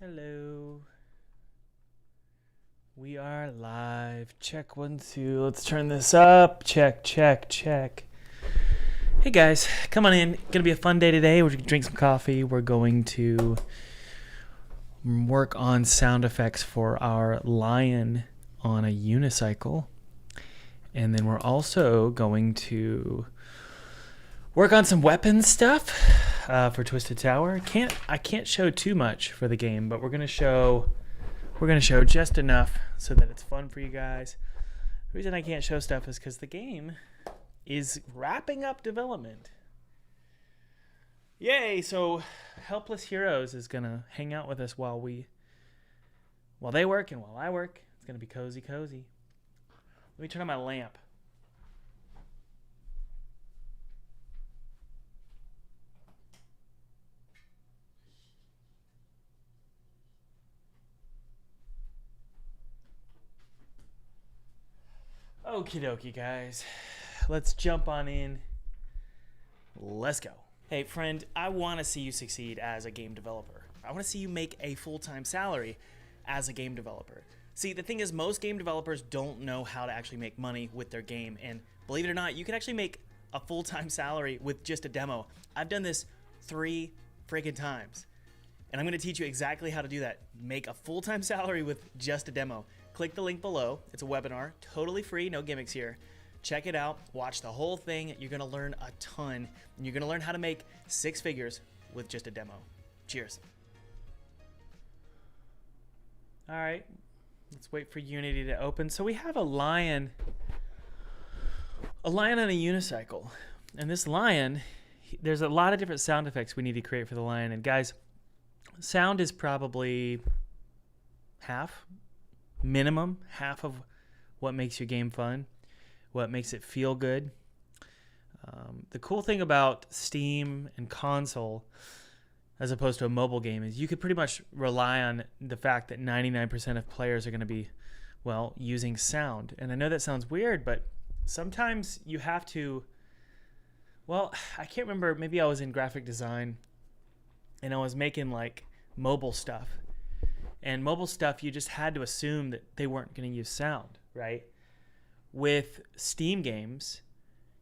Hello. We are live. Check 1, 2. Let's turn this up. Check, check, check. Hey guys, come on in. Gonna be a fun day today. We're gonna drink some coffee. We're going to work on sound effects for our lion on a unicycle. And then we're also going to work on some weapon stuff for Twisted Tower. I can't show too much for the game, but we're gonna show just enough so that it's fun for you guys. The reason I can't show stuff is because the game is wrapping up development. Yay! So Helpless Heroes is gonna hang out with us while they work and while I work. It's gonna be cozy. Let me turn on my lamp. Okie dokie, guys. Let's jump on in. Let's go. Hey, friend, I want to see you succeed as a game developer. I want to see you make a full-time salary as a game developer. See, the thing is, most game developers don't know how to actually make money with their game. And believe it or not, you can actually make a full-time salary with just a demo. I've done this 3 freaking times. And I'm going to teach you exactly how to do that. Make a full-time salary with just a demo. Click the link below. It's a webinar, totally free, no gimmicks here. Check it out, watch the whole thing. You're gonna learn a ton. And you're gonna learn how to make 6 figures with just a demo. Cheers. All right, let's wait for Unity to open. So we have a lion on a unicycle. And this lion, there's a lot of different sound effects we need to create for the lion. And guys, sound is probably minimum half of what makes your game fun, what makes it feel good. The cool thing about Steam and console as opposed to a mobile game is you could pretty much rely on the fact that 99% of players are going to be, well, using sound. And I know that sounds weird, but sometimes you have to, well, I can't remember, maybe I was in graphic design and I was making like mobile stuff. And mobile stuff, you just had to assume that they weren't going to use sound, right? With Steam games,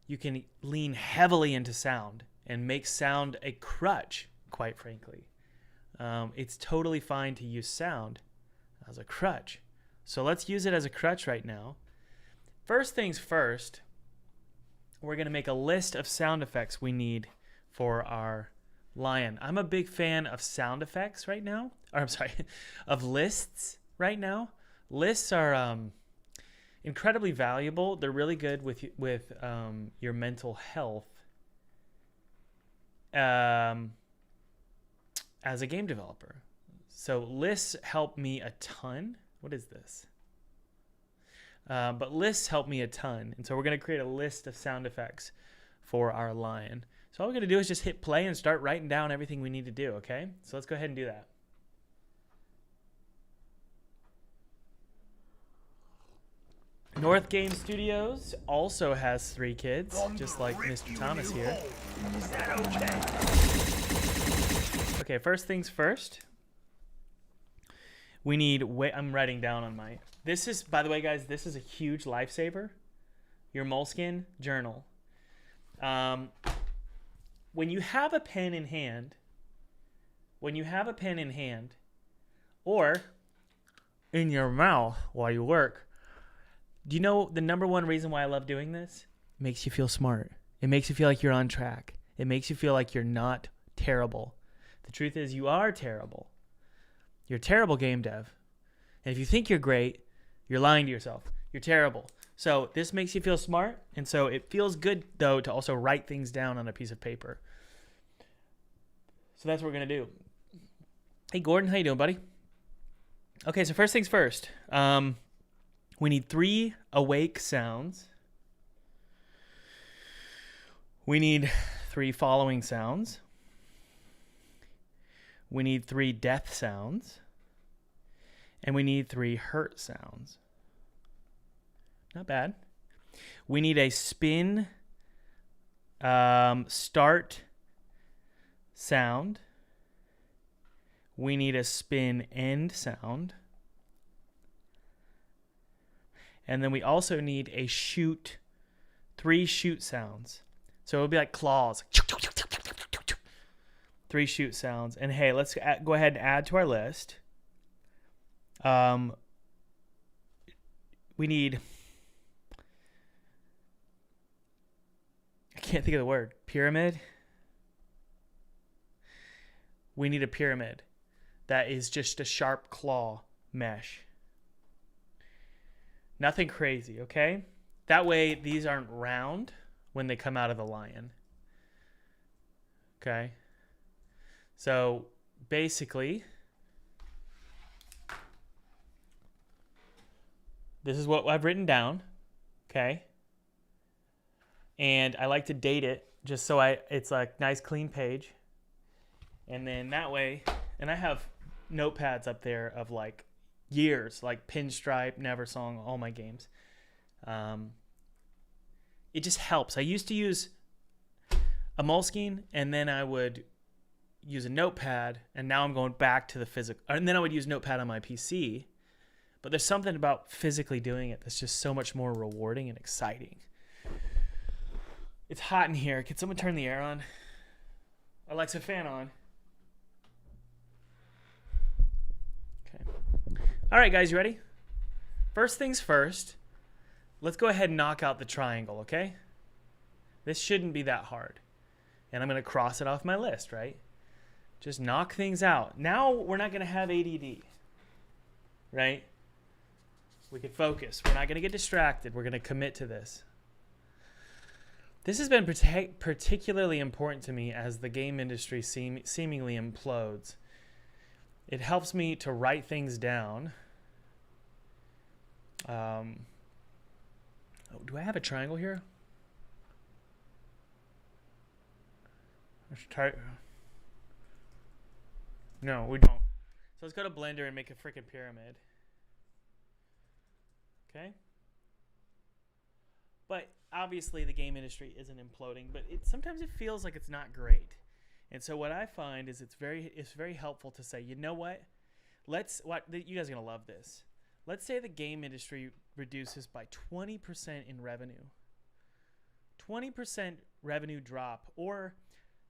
you can lean heavily into sound and make sound a crutch, quite frankly. It's totally fine to use sound as a crutch. So let's use it as a crutch right now. First things first, we're going to make a list of sound effects we need for our lion. I'm a big fan of sound effects right now. Or I'm sorry, of lists right now. Lists are incredibly valuable. They're really good with your mental health as a game developer. So lists help me a ton. What is this? But lists help me a ton. And so we're going to create a list of sound effects for our lion. So all we're going to do is just hit play and start writing down everything we need to do, okay? So let's go ahead and do that. North Game Studios also has 3 kids, just like Mr. Thomas here. Is that okay? Okay, first things first. We need, I'm writing down on my, this is, by the way, guys, this is a huge lifesaver. Your Moleskine journal. When you have a pen in hand, or in your mouth while you work, do you know the number one reason why I love doing this? It makes you feel smart. It makes you feel like you're on track. It makes you feel like you're not terrible. The truth is you are terrible. You're a terrible game dev. And if you think you're great, you're lying to yourself. You're terrible. So this makes you feel smart. And so it feels good, though, to also write things down on a piece of paper. So that's what we're going to do. Hey, Gordon. How you doing, buddy? Okay, so first things first. We need 3 awake sounds. We need 3 following sounds. We need 3 death sounds. And we need 3 hurt sounds. Not bad. We need a spin start sound. We need a spin end sound. And then we also need a shoot, 3 shoot sounds. So it would be like claws. 3 shoot sounds. And hey, let's go ahead and add to our list. We need, I can't think of the word, pyramid. We need a pyramid that is just a sharp claw mesh. Nothing crazy, okay? That way these aren't round when they come out of the lion. Okay? So basically, this is what I've written down, okay? And I like to date it just so it's a nice clean page. And then that way, and I have notepads up there of like years, like Pinstripe, Neversong, all my games. It just helps. I used to use a Moleskine, and then I would use a notepad, and now I'm going back to the physical. And then I would use notepad on my PC. But there's something about physically doing it that's just so much more rewarding and exciting. It's hot in here. Can someone turn the air on? Alexa, fan on. Okay. All right, guys, you ready? First things first, let's go ahead and knock out the triangle, okay? This shouldn't be that hard. And I'm going to cross it off my list, right? Just knock things out. Now we're not going to have ADD, right? We can focus. We're not going to get distracted. We're going to commit to this. This has been particularly important to me as the game industry seemingly implodes. It helps me to write things down. Do I have a triangle here? I should try. No, we don't. So let's go to Blender and make a freaking pyramid. Okay? But obviously the game industry isn't imploding, but sometimes it feels like it's not great. And so what I find is it's very helpful to say, you know what? You guys are going to love this. Let's say the game industry reduces by 20% in revenue. 20% revenue drop, or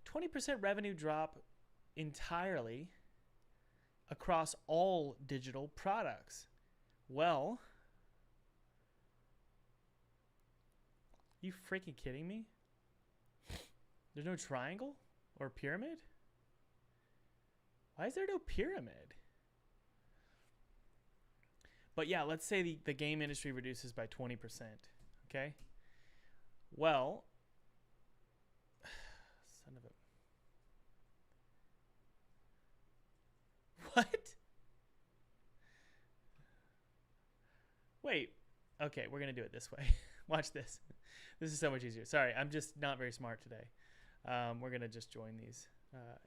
20% revenue drop entirely across all digital products. Well, you freaking kidding me? There's no triangle or pyramid? Why is there no pyramid? But yeah, let's say the game industry reduces by 20%. Okay? Well, son of a... What? Wait. Okay, we're going to do it this way. Watch this. This is so much easier. Sorry, I'm just not very smart today. We're going to just join these.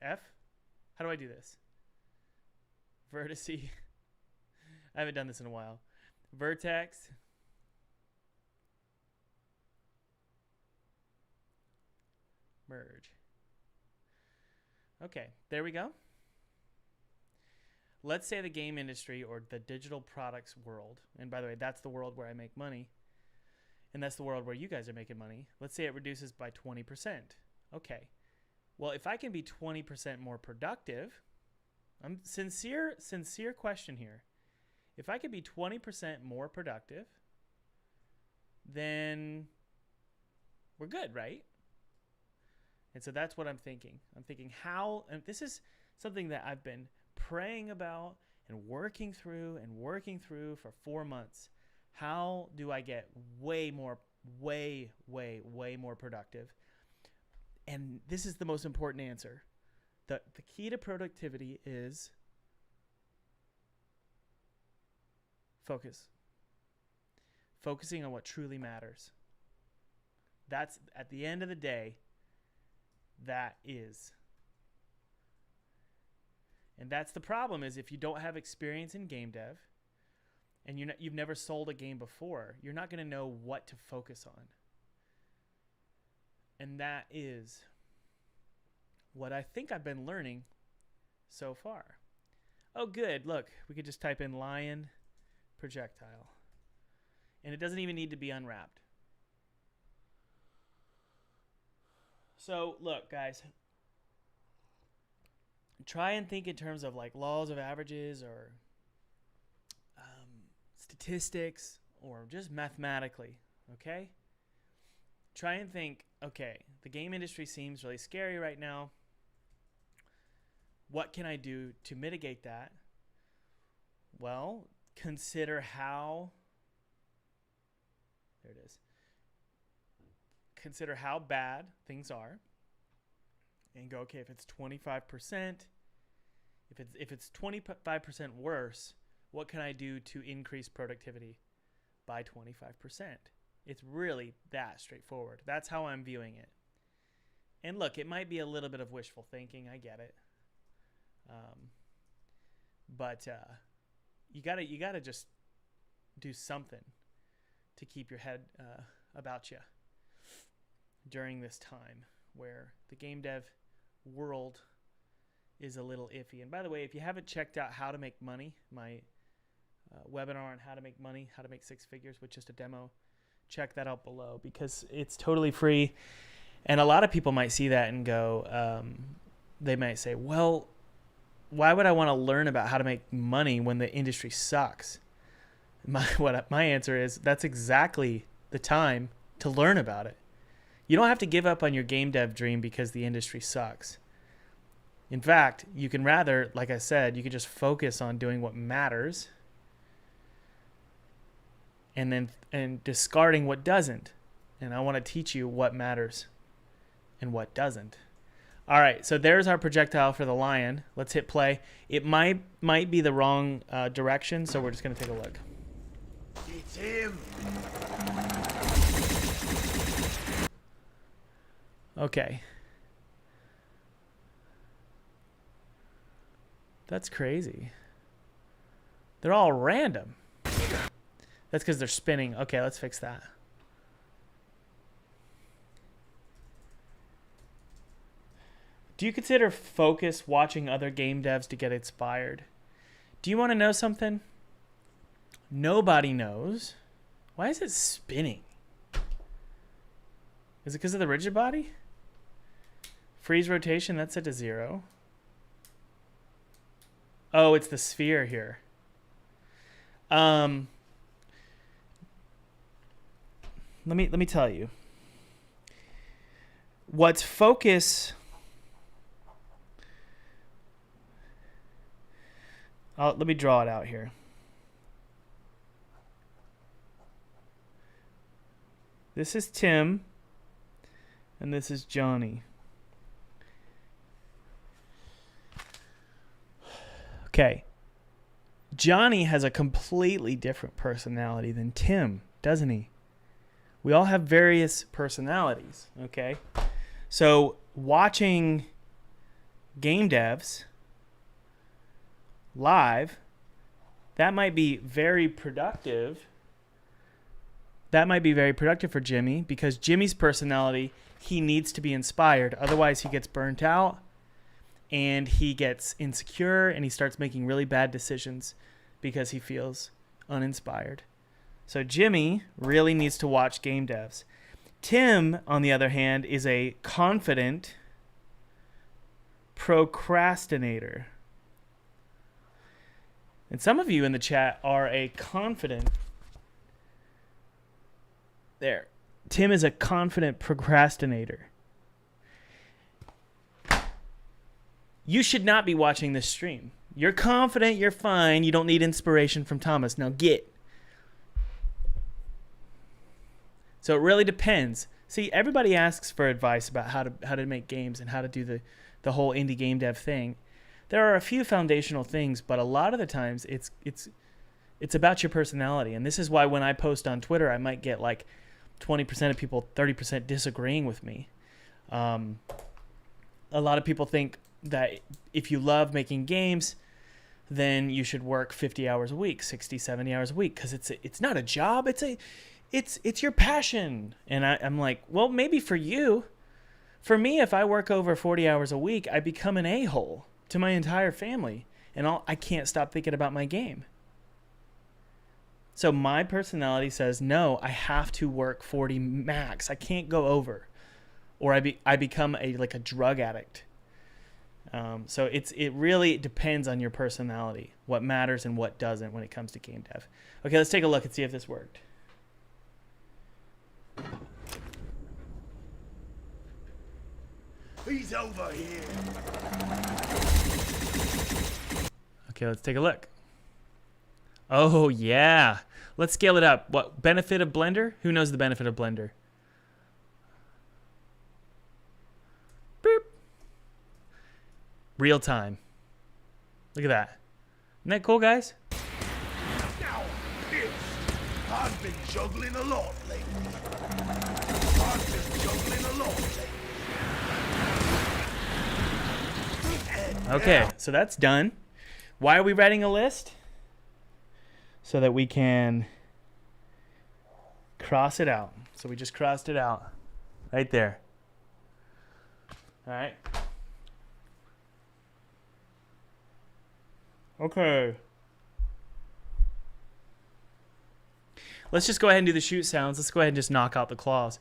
F? How do I do this? Vertice. I haven't done this in a while. Vertex. Merge. Okay, there we go. Let's say the game industry or the digital products world, and by the way, that's the world where I make money, and that's the world where you guys are making money. Let's say it reduces by 20%. Okay. Well, if I can be 20% more productive, I'm sincere question here. If I could be 20% more productive, then we're good, right? And so that's what I'm thinking. I'm thinking how, and this is something that I've been praying about and working through for 4 months. How do I get way more productive? And this is the most important answer. The key to productivity is focus. Focusing on what truly matters. That's, at the end of the day, that is. And that's the problem, is if you don't have experience in game dev and you've never sold a game before, you're not going to know what to focus on. And that is what I think I've been learning so far. Oh, good. Look, we could just type in lion projectile. And it doesn't even need to be unwrapped. So, look, guys. Try and think in terms of like laws of averages or statistics or just mathematically, okay? Try and think, okay, the game industry seems really scary right now. What can I do to mitigate that? Well, consider how, there it is. Consider how bad things are and go, okay, if it's 25%, if it's 25% worse, what can I do to increase productivity by 25%? It's really that straightforward. That's how I'm viewing it. And look, it might be a little bit of wishful thinking. I get it. But you gotta just do something to keep your head about you during this time where the game dev world is a little iffy. And by the way, if you haven't checked out How to Make Money, my webinar on how to make money, how to make six figures with just a demo, check that out below because it's totally free. And a lot of people might see that and go, they might say, well, why would I want to learn about how to make money when the industry sucks? My answer is that's exactly the time to learn about it. You don't have to give up on your game dev dream because the industry sucks. In fact, you can rather, like I said, you can just focus on doing what matters and discarding what doesn't. And I want to teach you what matters and what doesn't. All right, so there's our projectile for the lion. Let's hit play. It might be the wrong direction, so we're just going to take a look. It's him. Okay. That's crazy. They're all random. That's because they're spinning. Okay, let's fix that. Do you consider focus watching other game devs to get inspired? Do you want to know something? Nobody knows. Why is it spinning? Is it because of the rigid body? Freeze rotation, that's set to 0. Oh, it's the sphere here. Let me tell you. What's focus? Let me draw it out here. This is Tim, and this is Johnny. Okay. Johnny has a completely different personality than Tim, doesn't he? We all have various personalities, okay? So watching game devs live, that might be very productive. That might be very productive for Jimmy because Jimmy's personality, he needs to be inspired. Otherwise, he gets burnt out and he gets insecure and he starts making really bad decisions because he feels uninspired. So Jimmy really needs to watch game devs. Tim, on the other hand, is a confident procrastinator. And some of you in the chat are a confident. There. Tim is a confident procrastinator. You should not be watching this stream. You're confident, you're fine, you don't need inspiration from Thomas. Now get. So it really depends. See, everybody asks for advice about how to make games and how to do the whole indie game dev thing. There are a few foundational things, but a lot of the times it's about your personality. And this is why when I post on Twitter, I might get like 20% of people, 30% disagreeing with me. A lot of people think that if you love making games, then you should work 50 hours a week, 60, 70 hours a week, because it's not a job. It's your passion. And I'm like, well, maybe for you. For me, if I work over 40 hours a week, I become an a-hole to my entire family. and I can't stop thinking about my game. So my personality says, no, I have to work 40 max. I can't go over, or I become like a drug addict. So it really depends on your personality, what matters and what doesn't when it comes to game dev. Okay, let's take a look and see if this worked. He's over here. Okay, let's take a look. Oh, yeah. Let's scale it up. What benefit of Blender? Who knows the benefit of Blender? Boop. Real time. Look at that. Isn't that cool, guys? Now I'm pissed. I've been juggling a lot lately. Okay, so that's done. Why are we writing a list? So that we can cross it out. So we just crossed it out right there. All right. Okay. Let's just go ahead and do the shoot sounds. Let's go ahead and just knock out the claws.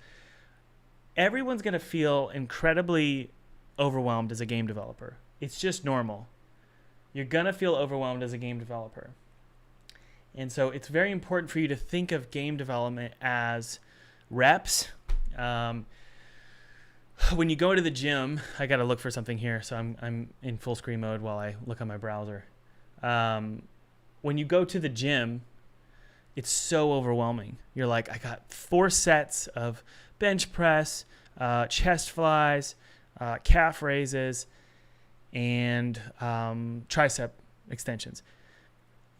Everyone's going to feel incredibly overwhelmed as a game developer. It's just normal. You're going to feel overwhelmed as a game developer. And so it's very important for you to think of game development as reps. When you go to the gym, I got to look for something here, so I'm in full screen mode while I look on my browser. When you go to the gym, it's so overwhelming. You're like, I got 4 sets of bench press, chest flies, calf raises, and tricep extensions.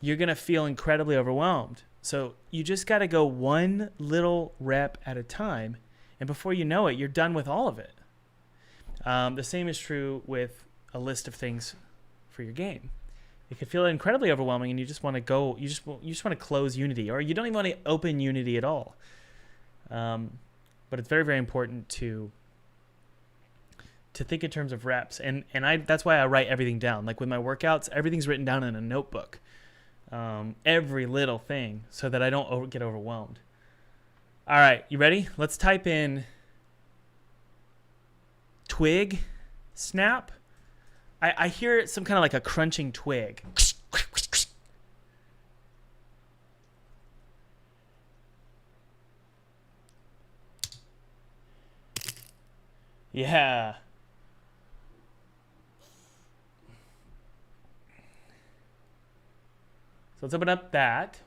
You're going to feel incredibly overwhelmed. So you just got to go one little rep at a time. And before you know it, you're done with all of it. The same is true with a list of things for your game. It could feel incredibly overwhelming, and you just want to go. You just want to close Unity, or you don't even want to open Unity at all. But it's very, very important to think in terms of reps, and that's why I write everything down. Like with my workouts, everything's written down in a notebook, every little thing, so that I don't get overwhelmed. All right, you ready? Let's type in Twig Snap. I hear some kind of like a crunching twig. Yeah. So let's open up that.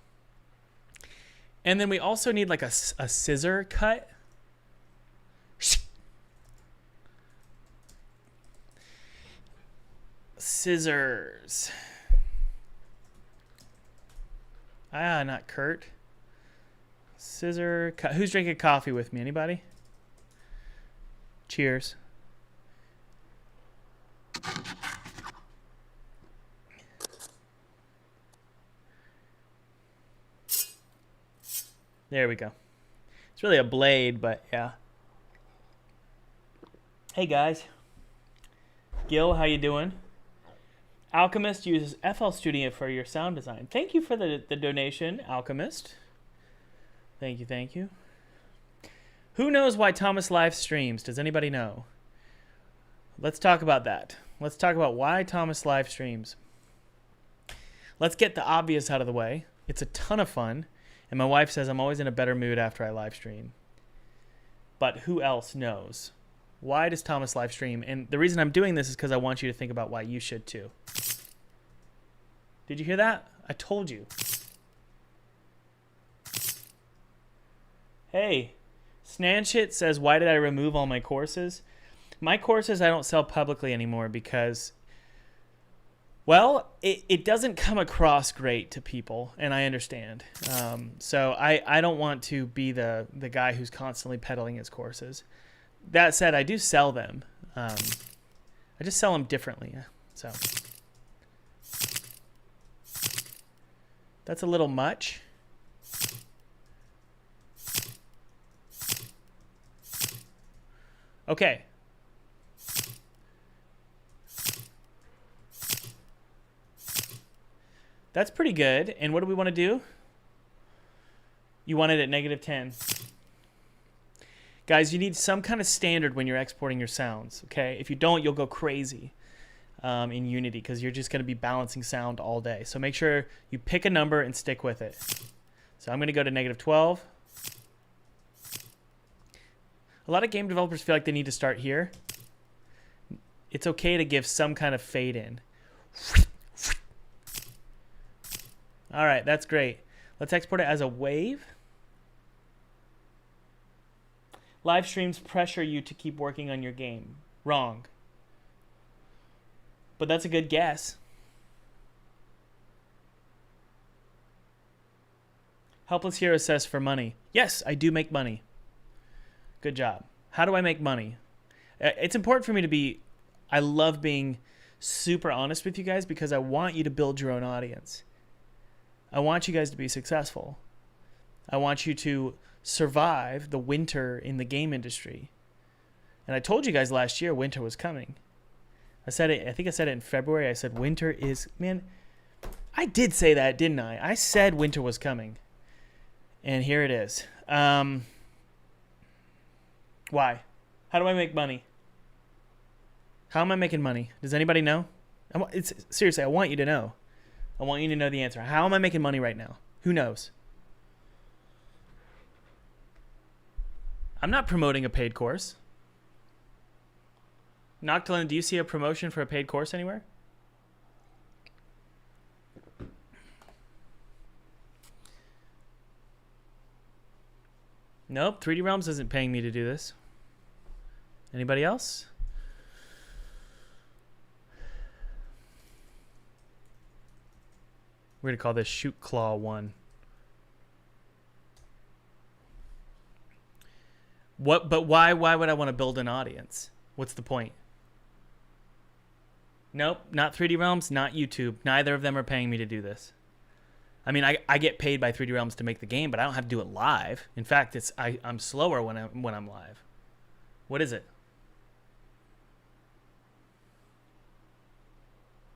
And then we also need like a scissor cut. Scissors. Not Kurt. Scissor cut. Who's drinking coffee with me? Anybody? Cheers. There we go. It's really a blade, but yeah. Hey guys. Gil, how you doing? Alchemist uses FL Studio for your sound design. Thank you for the donation, Alchemist. Thank you, thank you. Who knows why Thomas live streams? Does anybody know? Let's talk about that. Let's talk about why Thomas live streams. Let's get the obvious out of the way. It's a ton of fun, and my wife says I'm always in a better mood after I live stream. But who else knows? Why does Thomas live stream? And the reason I'm doing this is because I want you to think about why you should too. Did you hear that? I told you. Hey, Snanshit says, why did I remove all my courses? My courses I don't sell publicly anymore because, well, it doesn't come across great to people, and I understand. So I don't want to be the guy who's constantly peddling his courses. That said, I do sell them. I just sell them differently. So that's a little much. Okay. That's pretty good. And what do we want to do? You want it at -10. Guys, you need some kind of standard when you're exporting your sounds, okay? If you don't, you'll go crazy in Unity because you're just going to be balancing sound all day. So make sure you pick a number and stick with it. So I'm going to go to -12. A lot of game developers feel like they need to start here. It's okay to give some kind of fade in. All right, that's great. Let's export it as a wave. Live streams pressure you to keep working on your game. Wrong. But that's a good guess. Helpless Hero says for money. Yes, I do make money. Good job. How do I make money? It's important for me to be... I love being super honest with you guys because I want you to build your own audience. I want you guys to be successful. I want you to survive the winter in the game industry. And I told you guys last year winter was coming. I said it, I think I said it in February. I said winter is, man, I did say that, didn't I? I said winter was coming. And here it is. Why? How do I make money? How am I making money? Does anybody know? Seriously, I want you to know. I want you to know the answer. How am I making money right now? Who knows? I'm not promoting a paid course. Noctilin, do you see a promotion for a paid course anywhere? Nope, 3D Realms isn't paying me to do this. Anybody else? We're going to call this Shoot Claw 1. But why would I want to build an audience? What's the point? Nope, not 3D Realms, not YouTube. Neither of them are paying me to do this. I mean, I get paid by 3D Realms to make the game, but I don't have to do it live. In fact, I'm slower when I'm live. What is it?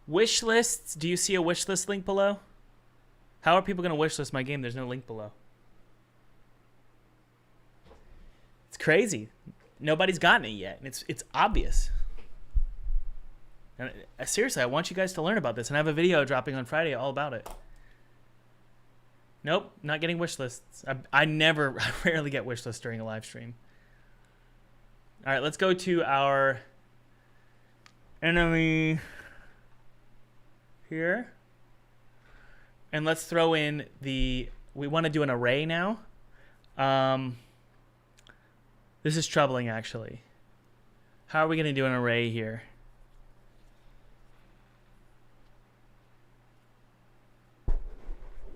Wish lists. Do you see a wish list link below? How are people going to wish list my game? There's no link below. It's crazy. Nobody's gotten it yet, and it's obvious. And seriously, I want you guys to learn about this, and I have a video dropping on Friday all about it. Nope, not getting wish lists. I rarely get wish lists during a live stream. All right, let's go to our enemy here. And let's throw in we want to do an array now. This is troubling, actually. How are we going to do an array here?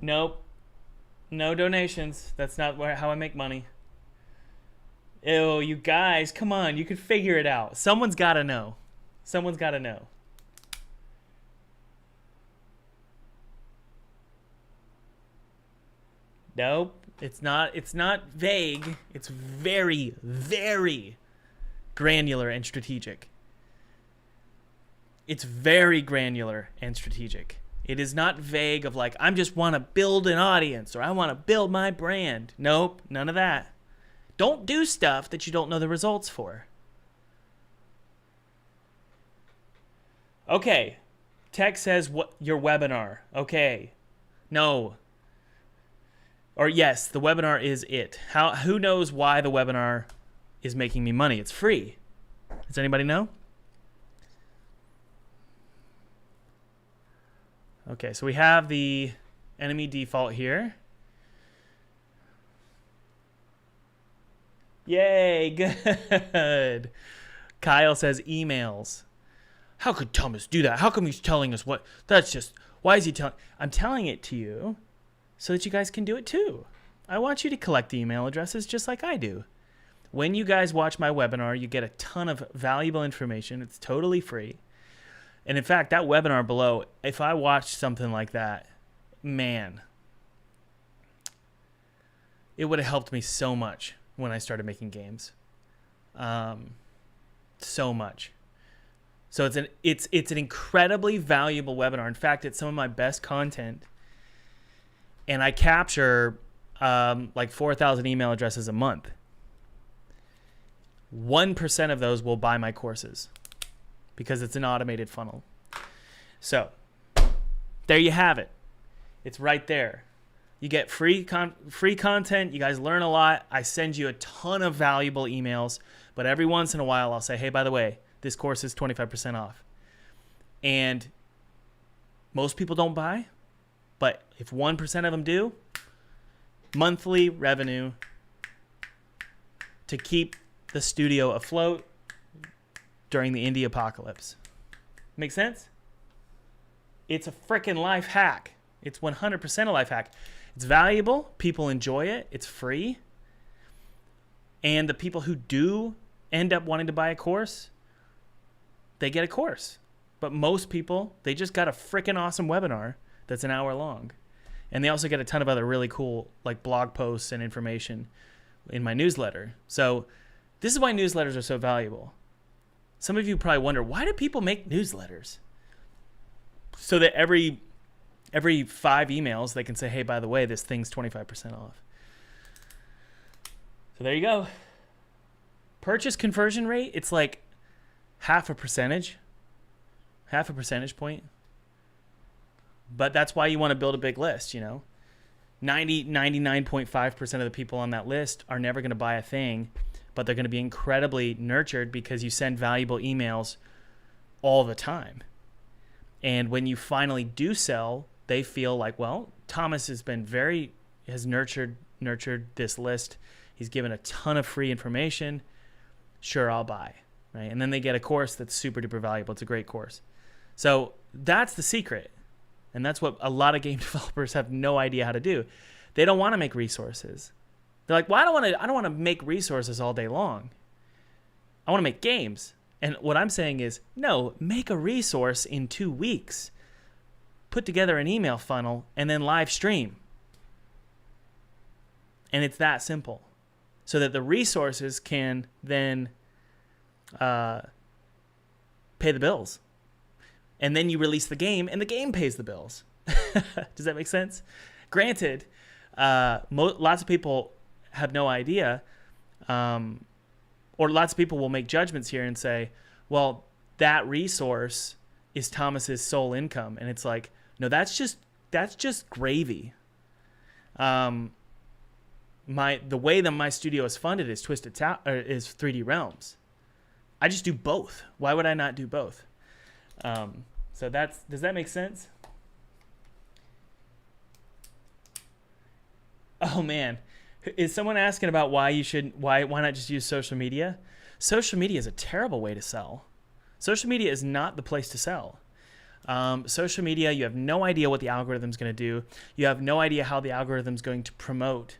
Nope. No donations. That's not how I make money. Ew, you guys, come on. You can figure it out. Someone's got to know. Someone's got to know. Nope. It's not vague. It's very, very granular and strategic. It's very granular and strategic. It is not vague of like, I just want to build an audience or I want to build my brand. Nope, none of that. Don't do stuff that you don't know the results for. Okay. Tech says what your webinar. Okay. No. Or yes, the webinar is it. Who knows why the webinar is making me money? It's free. Does anybody know? Okay, so we have the enemy default here. Yay, good. Kyle says emails. How could Thomas do that? How come he's telling us what? That's just, why is he telling? I'm telling it to you so that you guys can do it too. I want you to collect email addresses just like I do. When you guys watch my webinar, you get a ton of valuable information. It's totally free. And in fact, that webinar below, if I watched something like that, man, it would have helped me so much when I started making games. So much. So it's an incredibly valuable webinar. In fact, it's some of my best content and I capture like 4,000 email addresses a month. 1% of those will buy my courses because it's an automated funnel. So there you have it. It's right there. You get free content. You guys learn a lot. I send you a ton of valuable emails, but every once in a while I'll say, hey, by the way, this course is 25% off. And most people don't buy, but if 1% of them do, monthly revenue to keep the studio afloat during the indie apocalypse. Make sense? It's a freaking life hack. It's 100% a life hack. It's valuable. People enjoy it. It's free. And the people who do end up wanting to buy a course, they get a course. But most people, they just got a freaking awesome webinar that's an hour long. And they also get a ton of other really cool like blog posts and information in my newsletter. So this is why newsletters are so valuable. Some of you probably wonder, why do people make newsletters? So that every 5 emails, they can say, hey, by the way, this thing's 25% off. So there you go. Purchase conversion rate, it's like half a percentage point. But that's why you want to build a big list, 99.5% of the people on that list are never going to buy a thing, but they're going to be incredibly nurtured because you send valuable emails all the time. And when you finally do sell, they feel like, well, Thomas has nurtured this list. He's given a ton of free information. Sure, I'll buy, right? And then they get a course that's super duper valuable. It's a great course. So that's the secret. And that's what a lot of game developers have no idea how to do. They don't want to make resources. They're like, well, I don't want to make resources all day long. I want to make games. And what I'm saying is, no, make a resource in 2 weeks. Put together an email funnel and then live stream. And it's that simple. So that the resources can then pay the bills. And then you release the game and the game pays the bills. Does that make sense? Granted, lots of people have no idea, or lots of people will make judgments here and say, well, that resource is Thomas's sole income. And it's like, no, that's just gravy. The way that my studio is funded is is 3D Realms. I just do both. Why would I not do both? So does that make sense? Oh man, is someone asking about why not just use social media? Social media is a terrible way to sell. Social media is not the place to sell. Social media, you have no idea what the algorithm's going to do. You have no idea how the algorithm's going to promote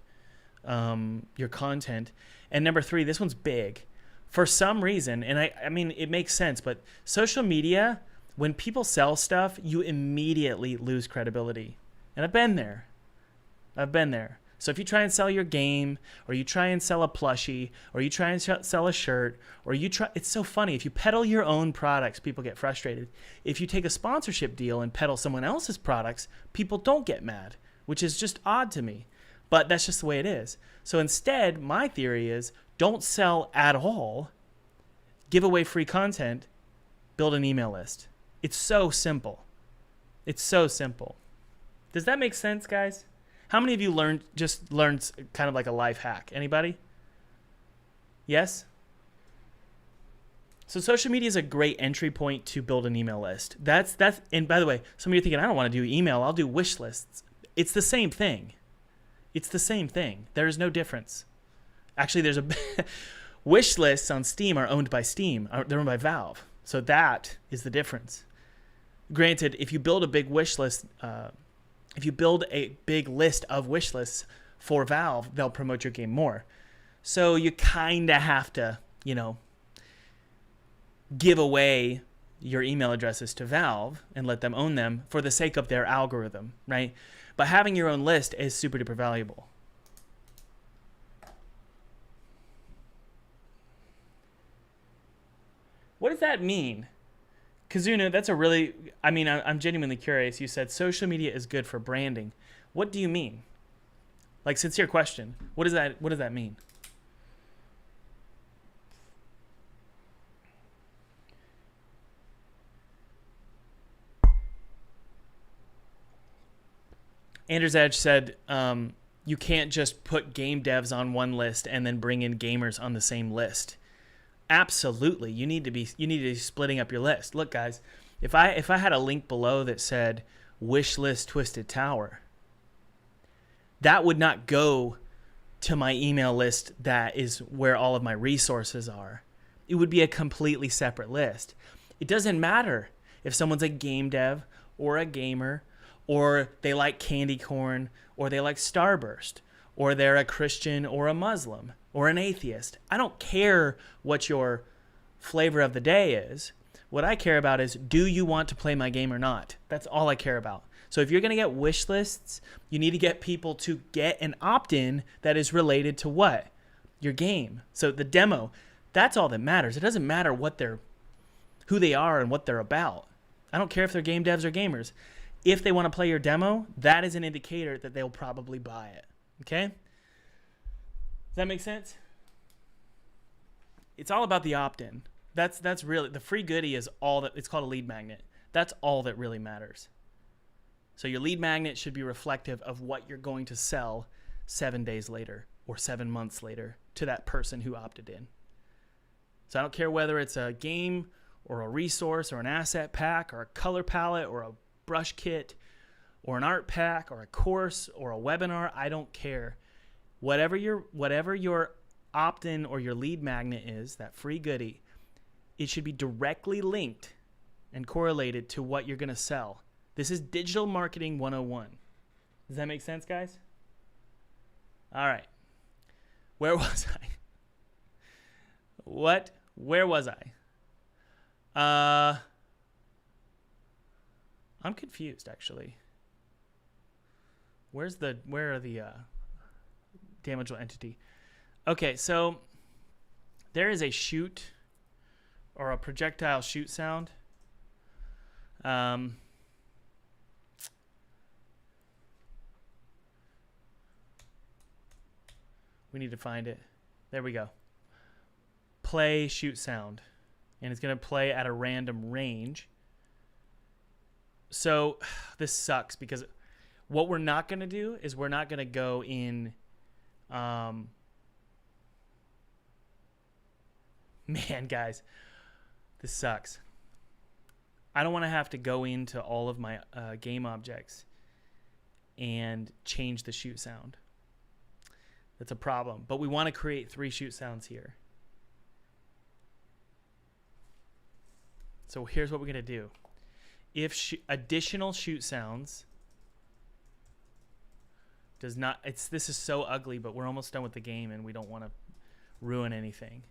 your content. And number 3, this one's big. For some reason, and I mean, it makes sense, but social media, when people sell stuff, you immediately lose credibility. And I've been there. So if you try and sell your game, or you try and sell a plushie, or you try and sell a shirt, it's so funny. If you peddle your own products, people get frustrated. If you take a sponsorship deal and peddle someone else's products, people don't get mad, which is just odd to me. But that's just the way it is. So instead, my theory is don't sell at all, give away free content, build an email list. It's so simple. Does that make sense, guys? How many of you learned kind of like a life hack? Anybody? Yes? So social media is a great entry point to build an email list. And by the way, some of you are thinking, I don't want to do email, I'll do wish lists. It's the same thing. There is no difference. Actually, there's a wish lists on Steam are owned by Steam. They're owned by Valve. So that is the difference. Granted, if you build a big wish list, if you build a big list of wish lists for Valve, they'll promote your game more. So you kind of have to, give away your email addresses to Valve and let them own them for the sake of their algorithm, right? But having your own list is super duper valuable. What does that mean? Kazuna, that's I'm genuinely curious. You said social media is good for branding. What do you mean? Like, sincere question. What does that mean? Anders Edge said, you can't just put game devs on one list and then bring in gamers on the same list. Absolutely. You need to be splitting up your list. Look, guys, if I had a link below that said wishlist Twisted Tower, that would not go to my email list that is where all of my resources are. It would be a completely separate list. It doesn't matter if someone's a game dev or a gamer, or they like candy corn, or they like Starburst, or they're a Christian or a Muslim or an atheist. I don't care what your flavor of the day is. What I care about is, do you want to play my game or not? That's all I care about. So if you're going to get wish lists, you need to get people to get an opt-in that is related to what? Your game. So the demo, that's all that matters. It doesn't matter who they are and what they're about. I don't care if they're game devs or gamers. If they want to play your demo, that is an indicator that they'll probably buy it. Okay? Does that make sense? It's all about the opt-in. That's really, the free goodie is all that, it's called a lead magnet. That's all that really matters. So your lead magnet should be reflective of what you're going to sell 7 days later or 7 months later to that person who opted in. So I don't care whether it's a game or a resource or an asset pack or a color palette or a brush kit or an art pack or a course or a webinar. I don't care. Whatever your opt-in or your lead magnet is, that free goodie, it should be directly linked and correlated to what you're going to sell. This is digital marketing 101. Does that make sense, guys? All right. Where was I? Where was I? I'm confused, actually. Where are the damageable entity? Okay, so there is a shoot or a projectile shoot sound. We need to find it. There we go. Play shoot sound. And it's going to play at a random range. So this sucks because what we're not going to do is we're not going to go in. Man, guys, this sucks. I don't want to have to go into all of my game objects and change the shoot sound. That's a problem. But we want to create 3 shoot sounds here. So here's what we're going to do. If additional shoot sounds does not, this is so ugly, but we're almost done with the game and we don't want to ruin anything.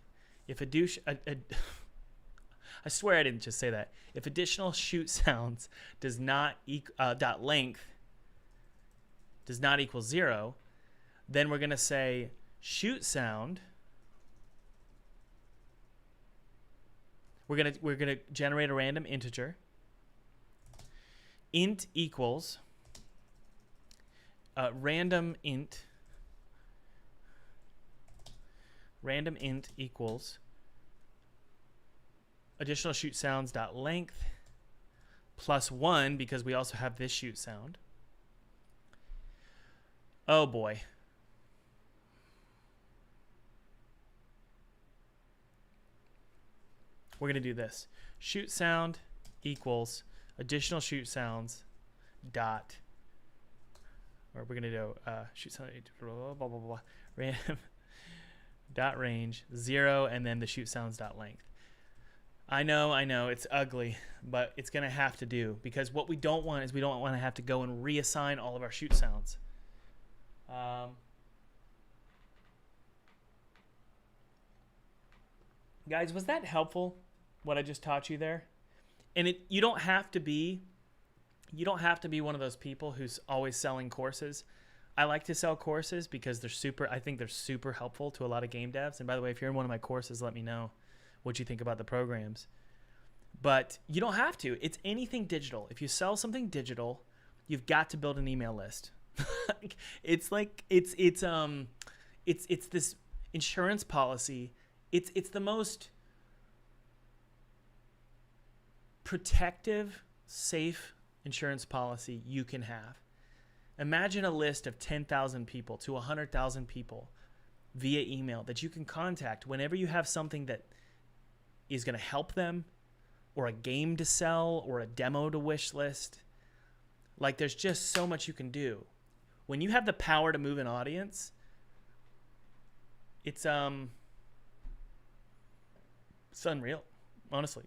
If I swear I didn't just say that. If additional shoot sounds does not dot length does not equal 0, then we're going to say shoot sound. We're gonna generate a random integer. Int equals random int equals additional shoot sounds dot length plus 1, because we also have this shoot sound. Oh boy. We're going to do this. Shoot sound equals additional shoot sounds dot, or we're going to do shoot sound blah, blah, blah, blah, random dot range 0, and then the shoot sounds dot length. I know, it's ugly, but it's going to have to do, because what we don't want is we don't want to have to go and reassign all of our shoot sounds. Guys, was that helpful, what I just taught you there? And you don't have to be one of those people who's always selling courses. I like to sell courses because I think they're super helpful to a lot of game devs. And by the way, if you're in one of my courses, let me know what you think about the programs. But you don't have to. It's anything digital. If you sell something digital, you've got to build an email list. It's like it's this insurance policy. It's the most protective, safe insurance policy you can have. Imagine a list of 10,000 people to 100,000 people via email that you can contact whenever you have something that is going to help them, or a game to sell, or a demo to wish list. Like, there's just so much you can do. When you have the power to move an audience, it's unreal, honestly.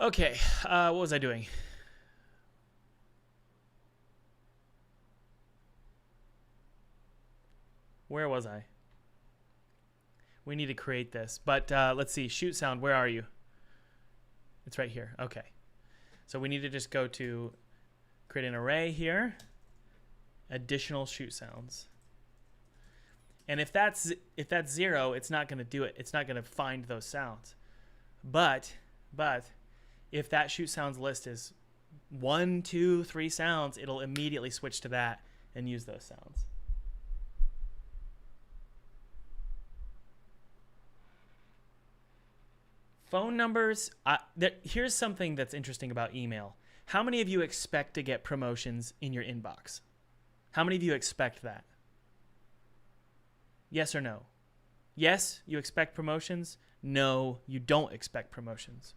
Okay, what was I doing? Where was I? We need to create this, but let's see. Shoot sound, where are you? It's right here. Okay. So we need to just go to create an array here, additional shoot sounds. And if that's 0, it's not going to do it. It's not going to find those sounds. But if that shoot sounds list is 1, 2, 3 sounds, it'll immediately switch to that and use those sounds. Phone numbers. Here's something that's interesting about email. How many of you expect to get promotions in your inbox? How many of you expect that? Yes or no? Yes, you expect promotions. No, you don't expect promotions.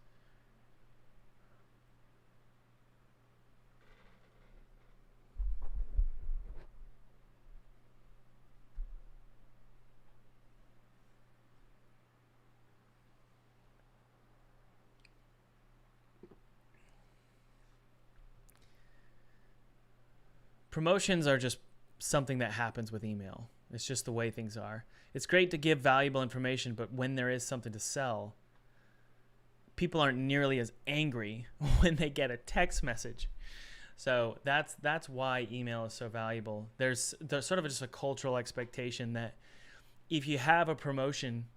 Promotions are just something that happens with email. It's just the way things are. It's great to give valuable information, but when there is something to sell, people aren't nearly as angry when they get a text message. So that's why email is so valuable. There's sort of just a cultural expectation that if you have a promotion,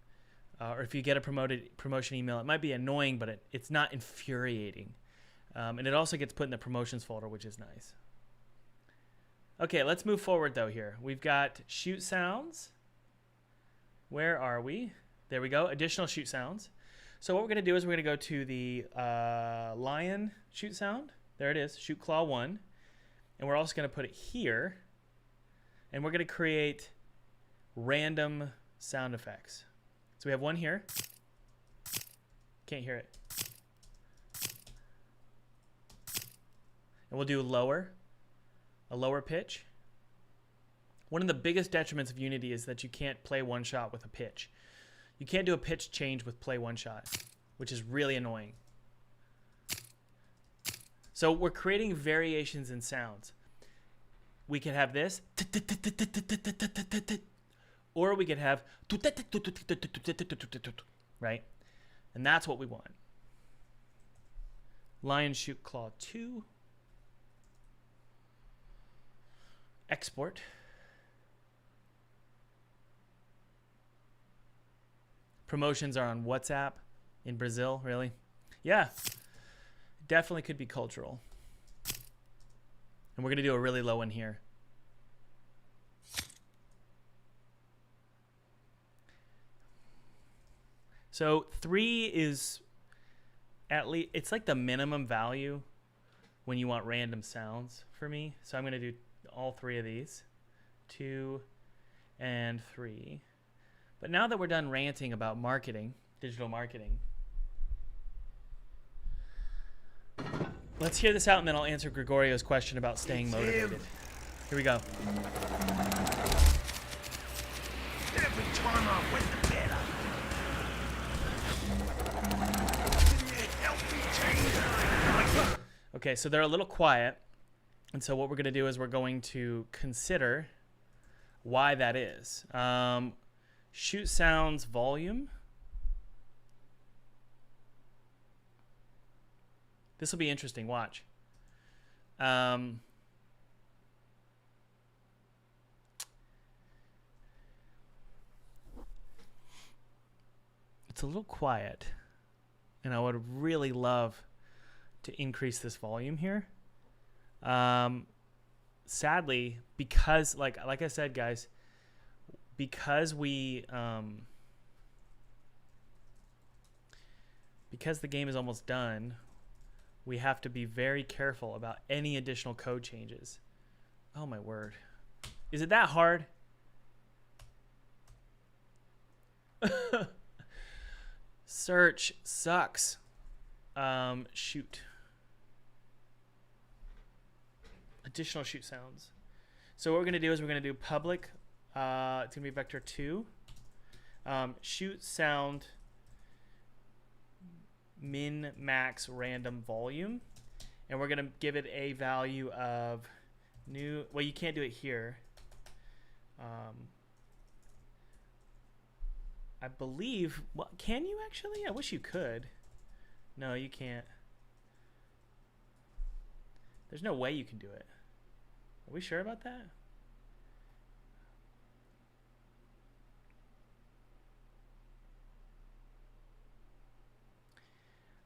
or if you get a promotion email, it might be annoying, but it's not infuriating. And it also gets put in the promotions folder, which is nice. Okay, let's move forward though here. We've got shoot sounds. Where are we? There we go, additional shoot sounds. So what we're gonna do is we're gonna go to the lion shoot sound. There it is, shoot claw 1. And we're also gonna put it here. And we're gonna create random sound effects. So we have one here. Can't hear it. And we'll do a lower pitch. One of the biggest detriments of Unity is that you can't play one shot with a pitch. You can't do a pitch change with play one shot, which is really annoying. So we're creating variations in sounds. We could have this, or we could have, right? And that's what we want. Lion shoot claw 2. Export. Promotions are on WhatsApp in Brazil, really? Yeah, definitely could be cultural. And we're going to do a really low one here. So 3 is at least, it's like the minimum value when you want random sounds for me. So I'm going to do all 3 of these, 2 and 3. But now that we're done ranting about marketing, digital marketing, let's hear this out and then I'll answer Gregorio's question about staying motivated. Here we go. Every time I went to bed, Okay, so they're a little quiet. And so what we're going to do is we're going to consider why that is. Shoot sounds volume. This will be interesting. Watch. It's a little quiet, and I would really love to increase this volume here. Sadly, because like I said, guys, because because the game is almost done, we have to be very careful about any additional code changes. Oh my word. Is it that hard? Search sucks. Shoot. Additional shoot sounds. So what we're going to do is we're going to do public. It's going to be vector 2. Shoot sound min max random volume. And we're going to give it a value of new. Well, you can't do it here. I believe. Well, can you actually? I wish you could. No, you can't. There's no way you can do it. Are we sure about that?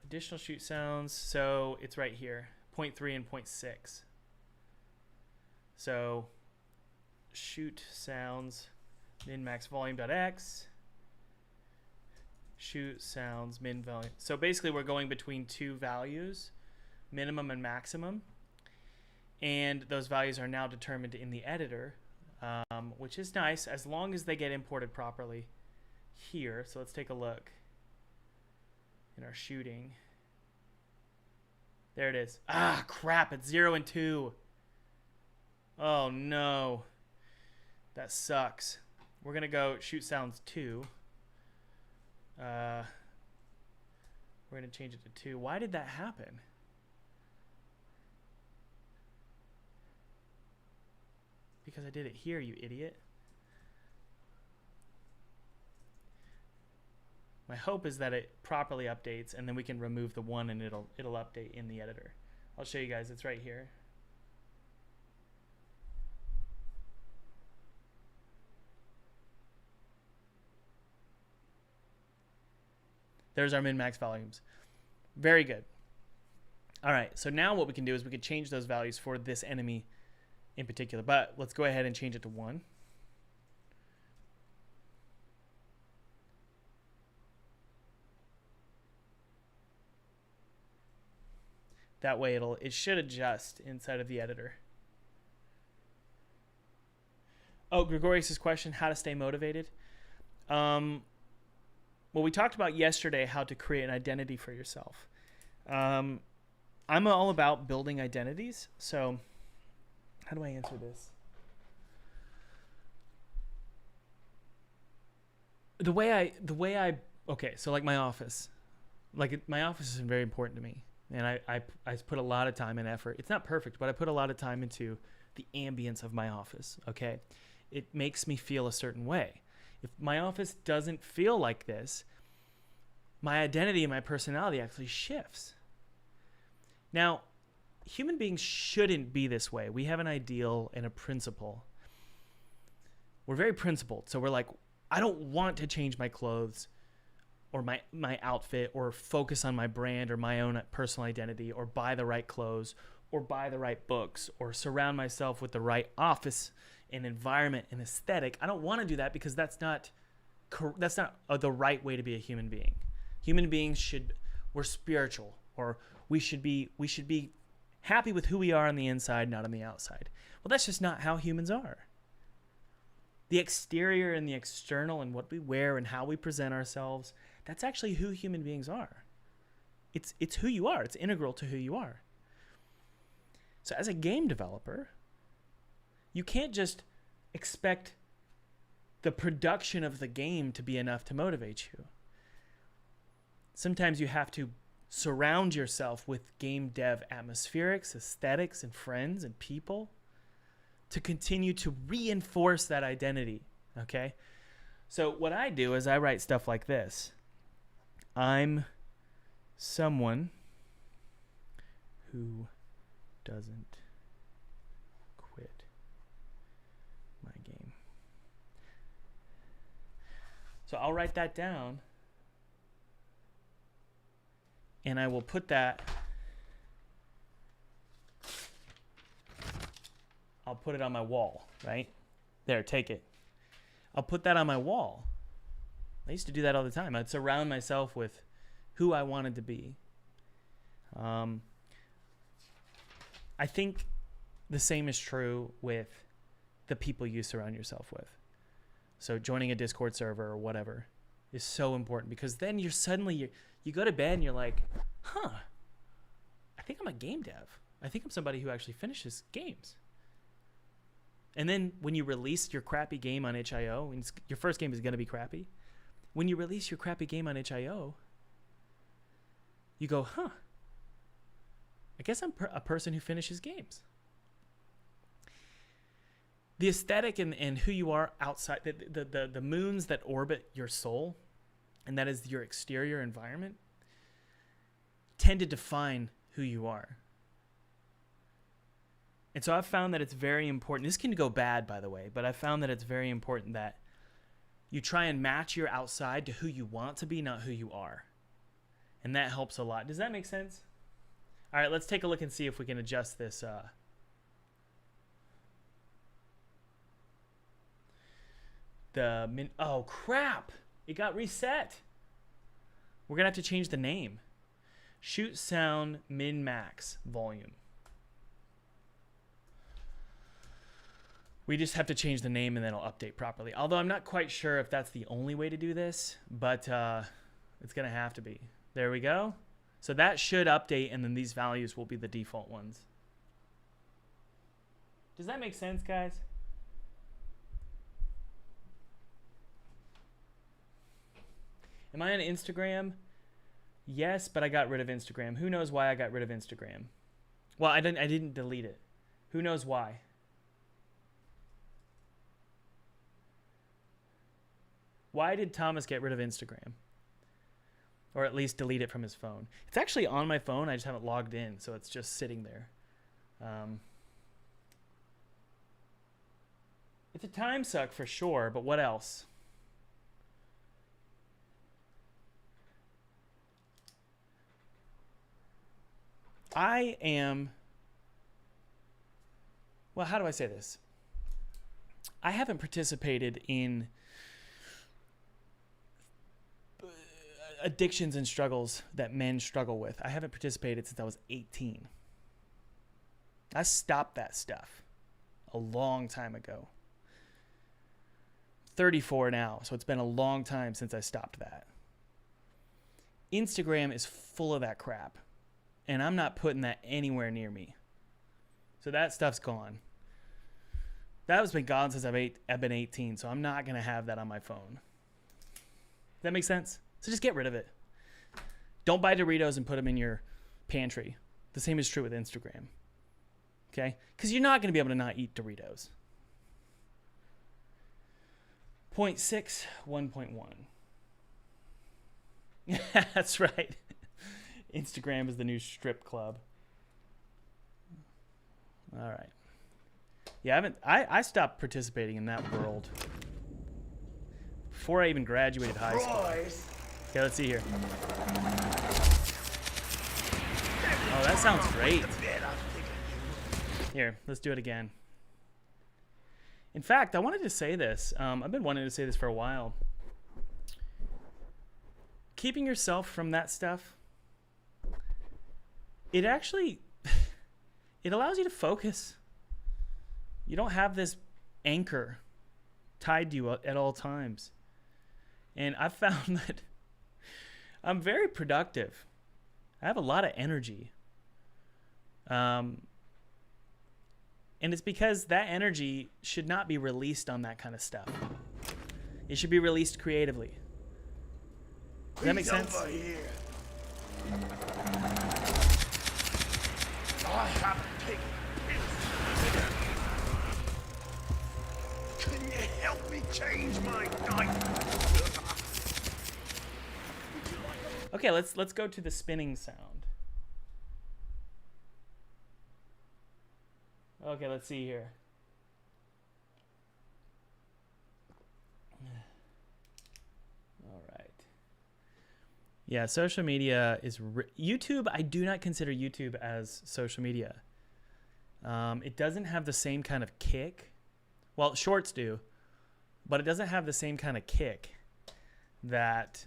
Additional shoot sounds. So it's right here. 0.3 and 0.6. So shoot sounds min max volume.x. Shoot sounds min volume. So basically we're going between two values, minimum and maximum. And those values are now determined in the editor, which is nice as long as they get imported properly here. So let's take a look in our shooting. There it is. Ah, crap. It's 0 and 2. Oh, no. That sucks. We're going to go shoot sounds 2. We're going to change it to 2. Why did that happen? Because I did it here, you idiot. My hope is that it properly updates and then we can remove the 1 and it'll update in the editor. I'll show you guys. It's right here. There's our min-max volumes. Very good. All right, so now what we can do is we can change those values for this enemy in particular. But let's go ahead and change it to 1. That way it should adjust inside of the editor. Oh, Gregorius' question, how to stay motivated. Well, we talked about yesterday how to create an identity for yourself. I'm all about building identities. So how do I answer this? The way I okay, so like my office. Like my office is very important to me. And I put a lot of time and effort. It's not perfect, but I put a lot of time into the ambience of my office, okay? It makes me feel a certain way. If my office doesn't feel like this, my identity and my personality actually shifts. Now, human beings shouldn't be this way. We have an ideal and a principle. We're very principled. So we're like, I don't want to change my clothes or my outfit or focus on my brand or my own personal identity or buy the right clothes or buy the right books or surround myself with the right office and environment and aesthetic. I don't want to do that because that's not the right way to be a human being. Human beings we're spiritual, or we should be happy with who we are on the inside, not on the outside. Well, that's just not how humans are. The exterior and the external and what we wear and how we present ourselves, that's actually who human beings are. It's who you are. It's integral to who you are. So as a game developer, you can't just expect the production of the game to be enough to motivate you. Sometimes you have to surround yourself with game dev atmospherics, aesthetics, and friends and people to continue to reinforce that identity, okay? So what I do is I write stuff like this. I'm someone who doesn't quit my game. So I'll write that down and I will put that put it on my wall, right? There, take it. I'll put that on my wall. I used to do that all the time. I'd surround myself with who I wanted to be. I think the same is true with the people you surround yourself with. So joining a Discord server or whatever is so important, because then you're suddenly, you go to bed and you're like, huh, I think I'm a game dev. I think I'm somebody who actually finishes games. And then when you release your crappy game on itch.io, and your first game is going to be crappy, when you release your crappy game on itch.io, you go, huh, I guess I'm a person who finishes games. The aesthetic and who you are outside, the moons that orbit your soul, and that is your exterior environment, tend to define who you are. And so I've found that it's very important. This can go bad, by the way, but I found that it's very important that you try and match your outside to who you want to be, not who you are. And that helps a lot. Does that make sense? All right, let's take a look and see if we can adjust this. Oh, crap. It got reset. We're going to have to change the name. Shoot sound min max volume. We just have to change the name and then it'll update properly. Although I'm not quite sure if that's the only way to do this, but it's going to have to be. There we go. So that should update, and then these values will be the default ones. Does that make sense, guys? Am I on Instagram? Yes, but I got rid of Instagram. Who knows why I got rid of Instagram? Well, I didn't delete it. Who knows why? Why did Thomas get rid of Instagram? Or at least delete it from his phone. It's actually on my phone. I just haven't logged in, so it's just sitting there. It's a time suck for sure, but what else? I am... Well, how do I say this? I haven't participated in addictions and struggles that men struggle with. I haven't participated since I was 18. I stopped that stuff a long time ago. 34 now, so it's been a long time since I stopped that. Instagram is full of that crap, and I'm not putting that anywhere near me. So that stuff's gone. That has been gone since I've been 18, so I'm not going to have that on my phone. Does that make sense? So just get rid of it. Don't buy Doritos and put them in your pantry. The same is true with Instagram. Okay? Because you're not going to be able to not eat Doritos. 0.6, 1.1. That's right. Instagram is the new strip club. All right. Yeah, I stopped participating in that world before I even graduated high school. Okay, let's see here. Oh, that sounds great. Here, let's do it again. In fact, I wanted to say this. I've been wanting to say this for a while. Keeping yourself from that stuff, it actually, it allows you to focus. You don't have this anchor tied to you at all times. And I've found that I'm very productive. I have a lot of energy. And it's because that energy should not be released on that kind of stuff. It should be released creatively. Does that make sense? Over here. I haven't taken a piss. Can you help me change my diaper? Okay, let's go to the spinning sound. Okay, let's see here. All right. Yeah, social media is YouTube. I do not consider YouTube as social media. It doesn't have the same kind of kick. Well, shorts do, but it doesn't have the same kind of kick that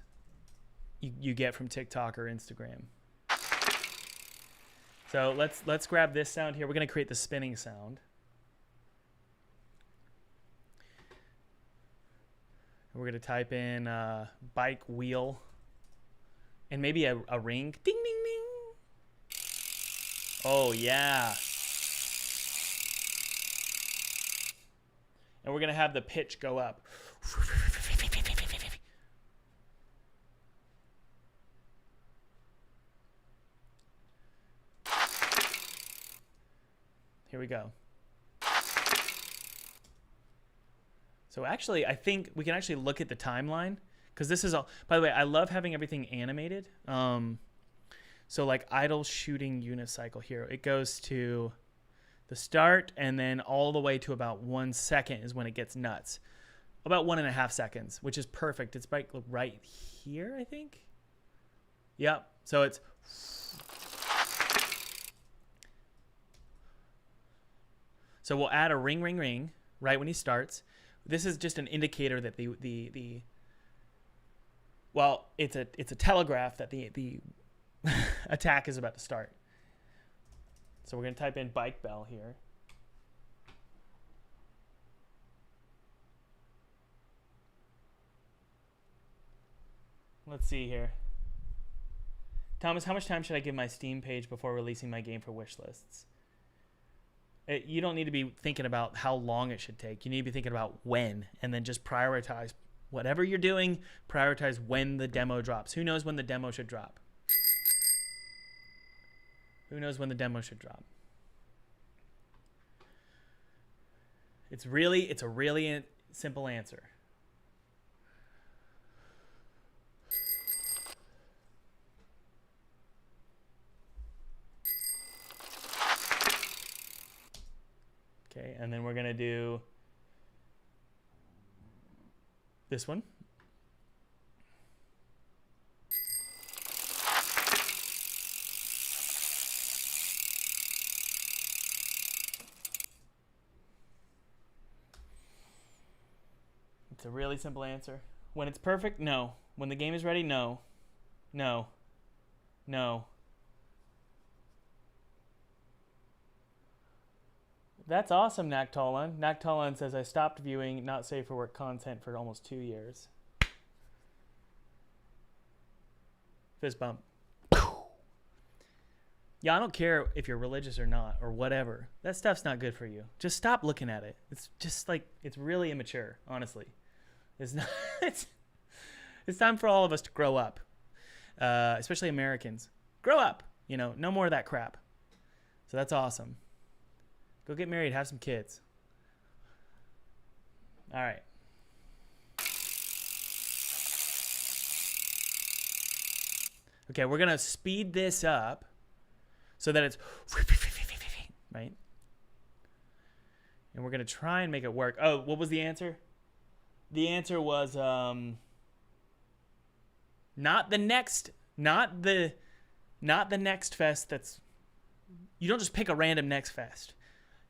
you get from TikTok or Instagram. So let's grab this sound here. We're going to create the spinning sound. We're going to type in bike wheel and maybe a ring. Ding, ding, ding. Oh, yeah. And we're going to have the pitch go up. Here we go. So actually, I think we can actually look at the timeline because this is all, by the way, I love having everything animated. So like idle shooting unicycle here, it goes to the start and then all the way to about 1 second is when it gets nuts. About 1.5 seconds, which is perfect. It's right here, I think. Yep. So it's. So we'll add a ring, ring, ring right when he starts. This is just an indicator that well, it's a telegraph that the attack is about to start. So we're going to type in bike bell here. Let's see here. Thomas, how much time should I give my Steam page before releasing my game for wish lists? You don't need to be thinking about how long it should take. You need to be thinking about when, and then just prioritize whatever you're doing. Prioritize when the demo drops. Who knows when the demo should drop? Who knows when the demo should drop? It's a really simple answer. Okay, and then we're going to do this one. It's a really simple answer. When it's perfect, no. When the game is ready, no. No. No. That's awesome, Naktolan. Naktolan says, I stopped viewing not safe for work content for almost 2 years. Fist bump. Yeah, I don't care if you're religious or not or whatever. That stuff's not good for you. Just stop looking at it. It's just like, it's really immature, honestly. It's not. It's time for all of us to grow up, especially Americans. Grow up. You know, no more of that crap. So that's awesome. Go get married, have some kids. All right. Okay, we're going to speed this up so that it's right? And we're going to try and make it work. Oh, what was the answer? The answer was not the next fest that's, you don't just pick a random next fest.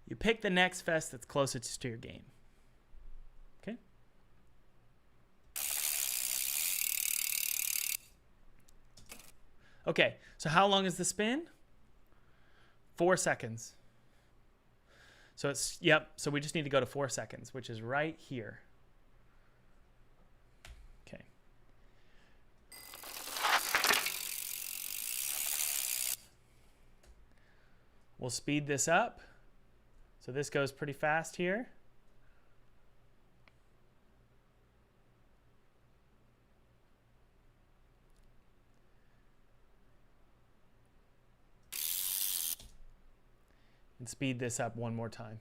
You pick the next fest that's closest to your game. Okay? Okay, so how long is the spin? 4 seconds. So it's, yep, so we just need to go to 4 seconds, which is right here. Okay. We'll speed this up. So this goes pretty fast here. And speed this up one more time.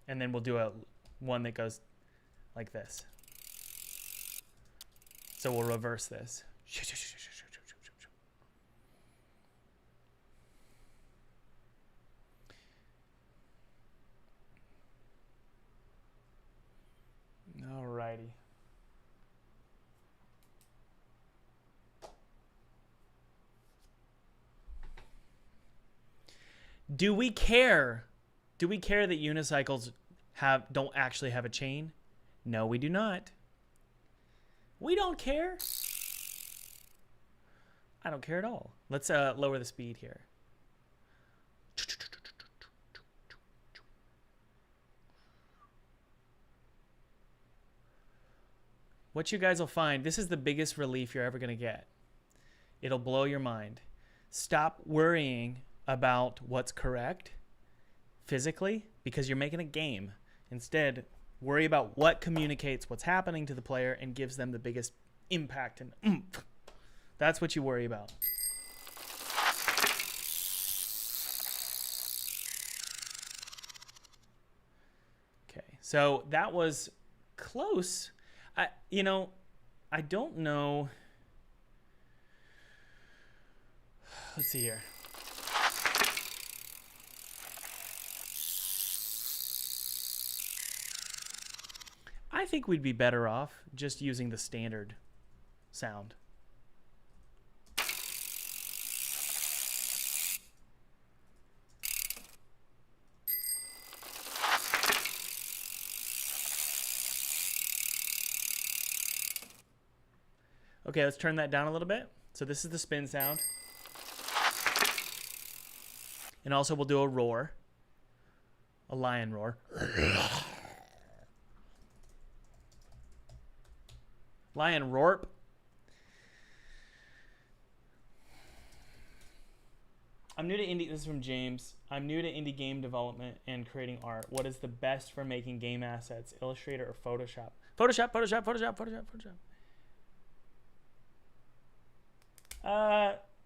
And then we'll do one that goes like this. So we'll reverse this. Alrighty. Do we care? Do we care that unicycles don't actually have a chain? No, we do not. We don't care. I don't care at all. Let's lower the speed here. What you guys will find, this is the biggest relief you're ever going to get. It'll blow your mind. Stop worrying about what's correct physically because you're making a game. Instead, worry about what communicates what's happening to the player and gives them the biggest impact and oomph. That's what you worry about. Okay, so that was close. I don't know. Let's see here. I think we'd be better off just using the standard sound. Okay, let's turn that down a little bit. So this is the spin sound. And also we'll do a roar. A lion roar. Lion roar. I'm new to indie. This is from James. I'm new to indie game development and creating art. What is the best for making game assets? Illustrator or Photoshop? Photoshop, Photoshop, Photoshop, Photoshop, Photoshop.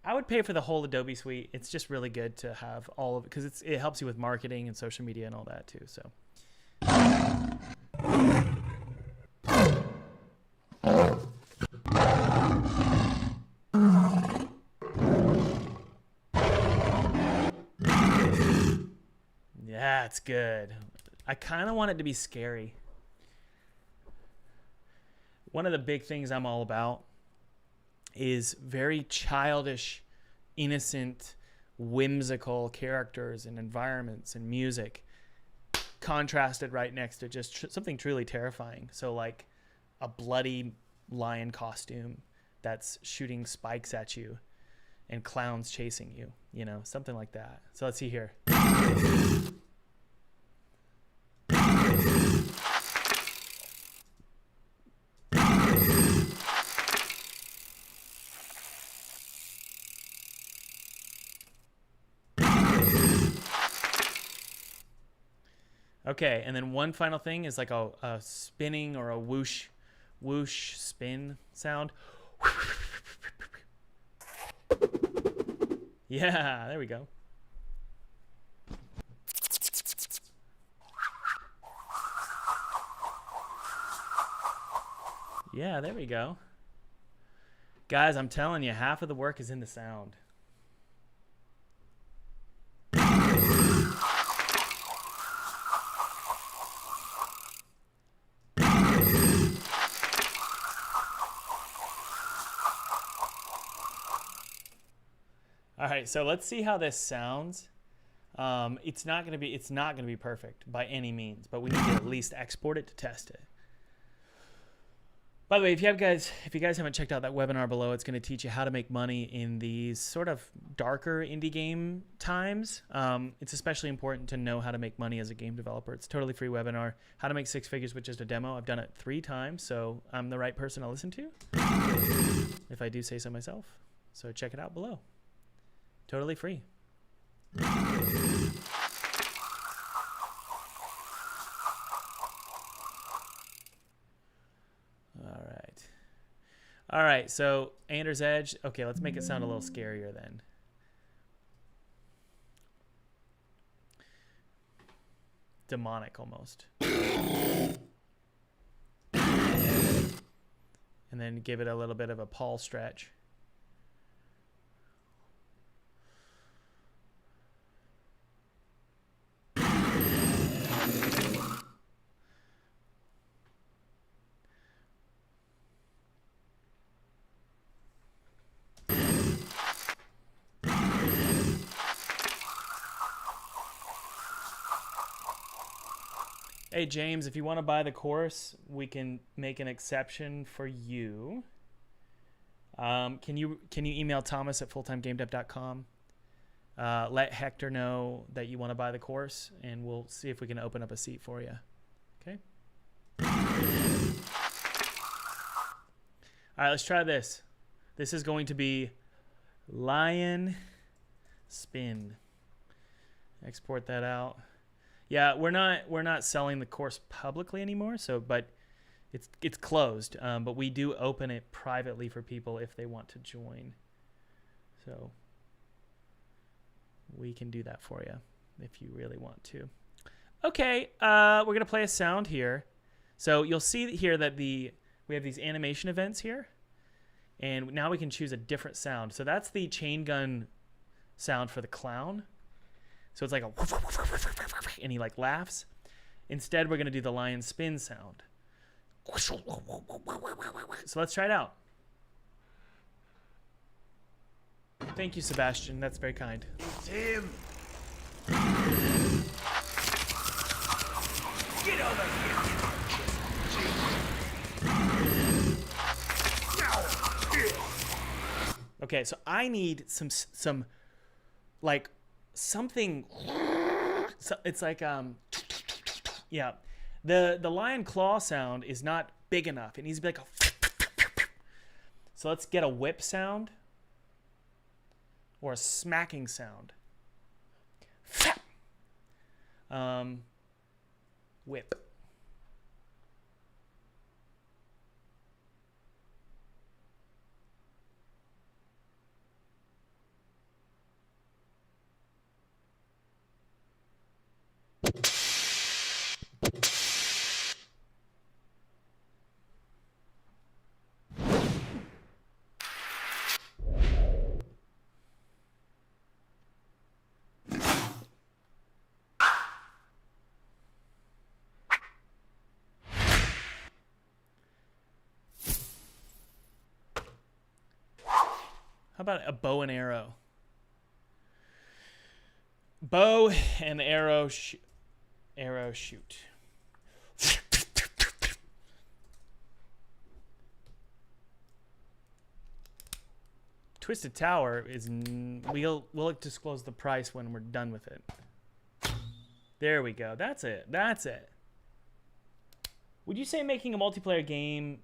I would pay for the whole Adobe suite. It's just really good to have all of it because it helps you with marketing and social media and all that too. So. Yeah, it's good. I kind of want it to be scary. One of the big things I'm all about is very childish, innocent, whimsical characters and environments and music contrasted right next to just something truly terrifying. So like a bloody lion costume that's shooting spikes at you and clowns chasing you, you know, something like that. So let's see here. Okay, and then one final thing is like a spinning or a whoosh spin sound. Yeah, there we go. Yeah, there we go. Guys, I'm telling you, half of the work is in the sound. All right, so let's see how this sounds. It's not gonna be perfect by any means, but we need to at least export it to test it. By the way, if you guys haven't checked out that webinar below, it's going to teach you how to make money in these sort of darker indie game times. It's especially important to know how to make money as a game developer. It's a totally free webinar. How to make 6 figures with just a demo. I've done it 3 times, so I'm the right person to listen to, if I do say so myself. So check it out below. Totally free. All right, so Anders Edge. Okay, let's make it sound a little scarier then. Demonic almost. And then give it a little bit of a Paul stretch. Hey, James, if you want to buy the course, we can make an exception for you. Can you email Thomas at fulltimegamedev.com? Let Hector know that you want to buy the course, and we'll see if we can open up a seat for you. Okay? All right, let's try this. This is going to be Lion Spin. Export that out. Yeah, we're not selling the course publicly anymore, but it's closed. But we do open it privately for people if they want to join. So we can do that for you if you really want to. Okay, we're gonna play a sound here. So you'll see here that we have these animation events here, and now we can choose a different sound. So that's the chain gun sound for the clown. So it's like a, and he like laughs. Instead, we're gonna do the lion spin sound. So let's try it out. Thank you, Sebastian. That's very kind. It's him. Get over here. Okay, so I need some like something. So it's like yeah, the lion claw sound is not big enough. It needs to be like a. So let's get a whip sound or a smacking sound. Whip. How about a bow and arrow? Bow and arrow shoot. Twisted Tower is we'll disclose the price when we're done with it. There we go. That's it. Would you say making a multiplayer game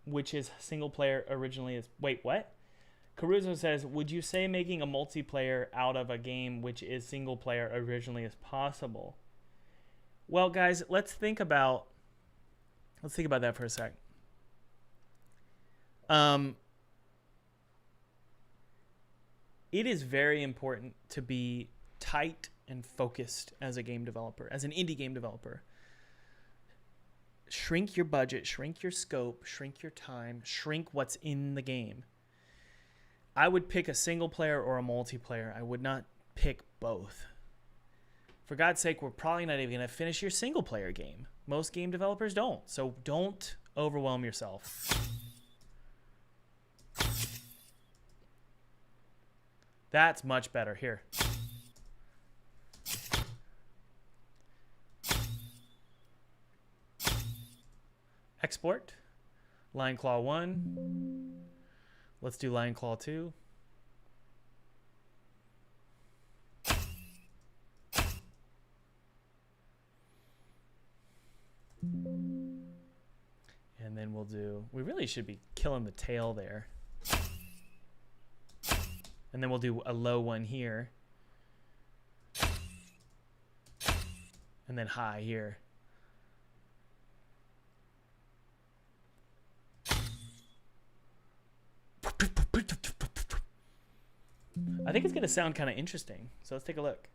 which is single player originally is wait, what? Caruso says, would you say making a multiplayer out of a game which is single player originally is possible? Well, guys, let's think about that for a sec. It is very important to be tight and focused as a game developer, as an indie game developer. Shrink your budget, shrink your scope, shrink your time, shrink what's in the game. I would pick a single player or a multiplayer. I would not pick both. For God's sake, we're probably not even going to finish your single player game. Most game developers don't. So don't overwhelm yourself. That's much better. Here. Export. Lion Claw 1. Let's do Lion Claw 2. And then we'll do, we really should be killing the tail there. And then we'll do a low one here. And then high here. I think it's going to sound kind of interesting. So let's take a look.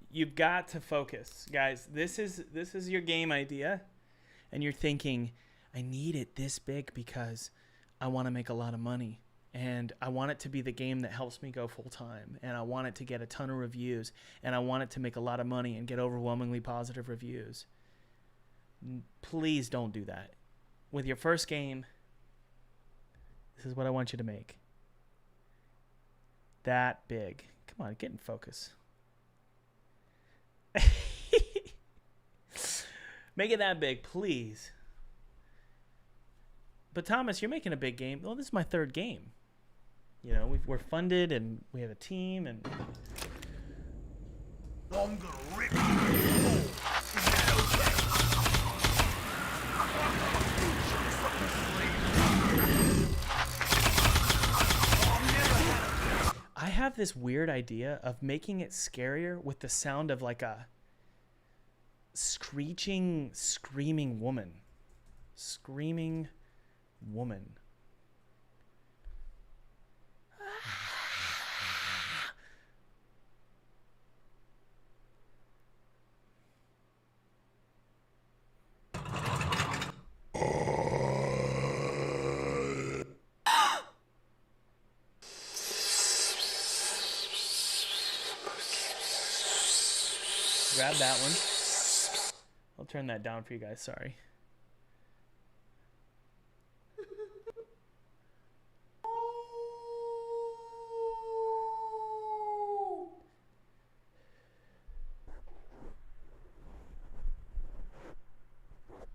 You've got to focus, guys. This is your game idea, and you're thinking, I need it this big because I want to make a lot of money, and I want it to be the game that helps me go full time, and I want it to get a ton of reviews, and I want it to make a lot of money and get overwhelmingly positive reviews. Please don't do that. With your first game, this is what I want you to make. that big. Come on, get in focus. Make it that big, please. But Thomas, you're making a big game. Well, this is my third game. You know, we're funded and we have a team and. I'm gonna rip you. Is that okay? I have this weird idea of making it scarier with the sound of like a screeching, screaming woman. Screaming woman. Grab that one. I'll turn that down for you guys. Sorry.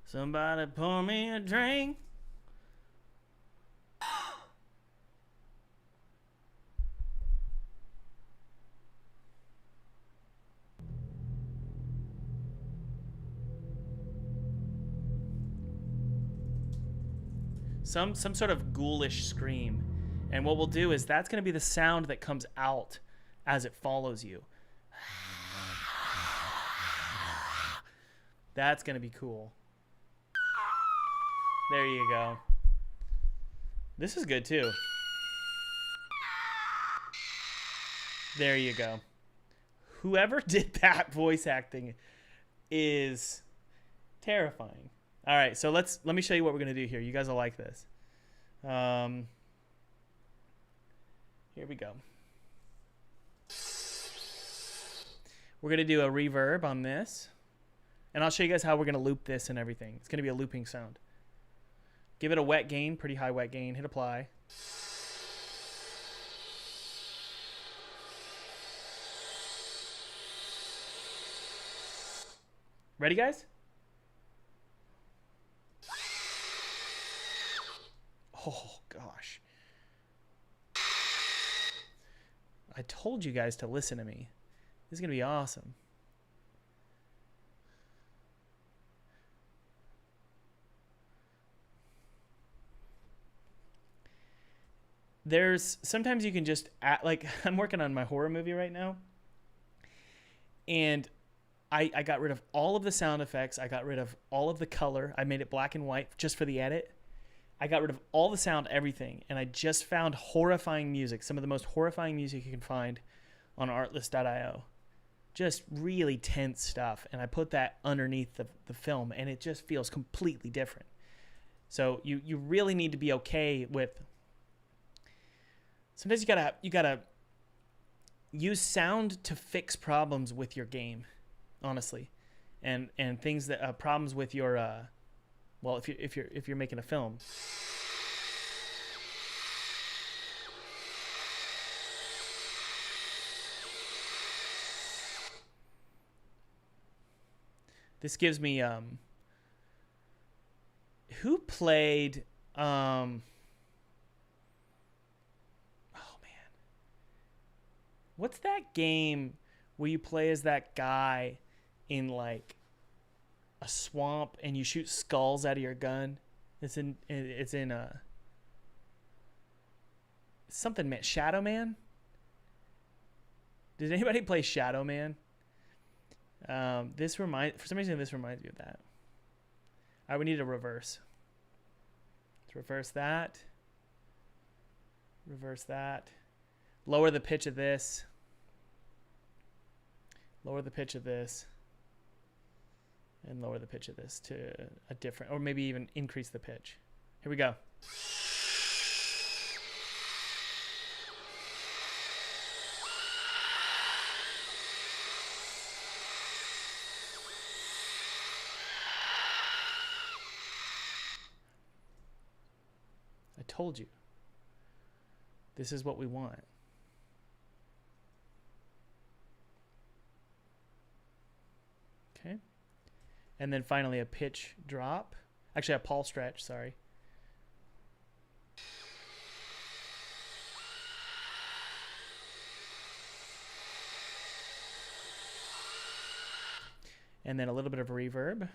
Somebody pour me a drink. Some sort of ghoulish scream. And what we'll do is that's going to be the sound that comes out as it follows you. That's going to be cool. There you go. This is good too. There you go. Whoever did that voice acting is terrifying. All right, so let me show you what we're gonna do here. You guys will like this. Here we go. We're gonna do a reverb on this, and I'll show you guys how we're gonna loop this and everything. It's gonna be a looping sound. Give it a wet gain, pretty high wet gain. Hit apply. Ready, guys? Oh, gosh. I told you guys to listen to me. This is going to be awesome. There's sometimes you can just act, like I'm working on my horror movie right now. And I got rid of all of the sound effects. I got rid of all of the color. I made it black and white just for the edit. I got rid of all the sound, everything, and I just found horrifying music, some of the most horrifying music you can find on artlist.io. Just really tense stuff, and I put that underneath the film, and it just feels completely different. So you really need to be okay with. Sometimes you gotta use sound to fix problems with your game, honestly, and things that problems with your. Well, if you're making a film. This gives me who played oh man. What's that game where you play as that guy in like a swamp and you shoot skulls out of your gun? It's in something, man. Shadow Man. Did anybody play Shadow Man? For some reason this reminds me of that. All right, we need a reverse. Let's reverse that. Reverse that. Lower the pitch of this. Lower the pitch of this. And lower the pitch of this to a different, or maybe even increase the pitch. Here we go. I told you. This is what we want. Okay. And then finally a pitch drop. Actually, a pulse stretch, sorry. And then a little bit of reverb.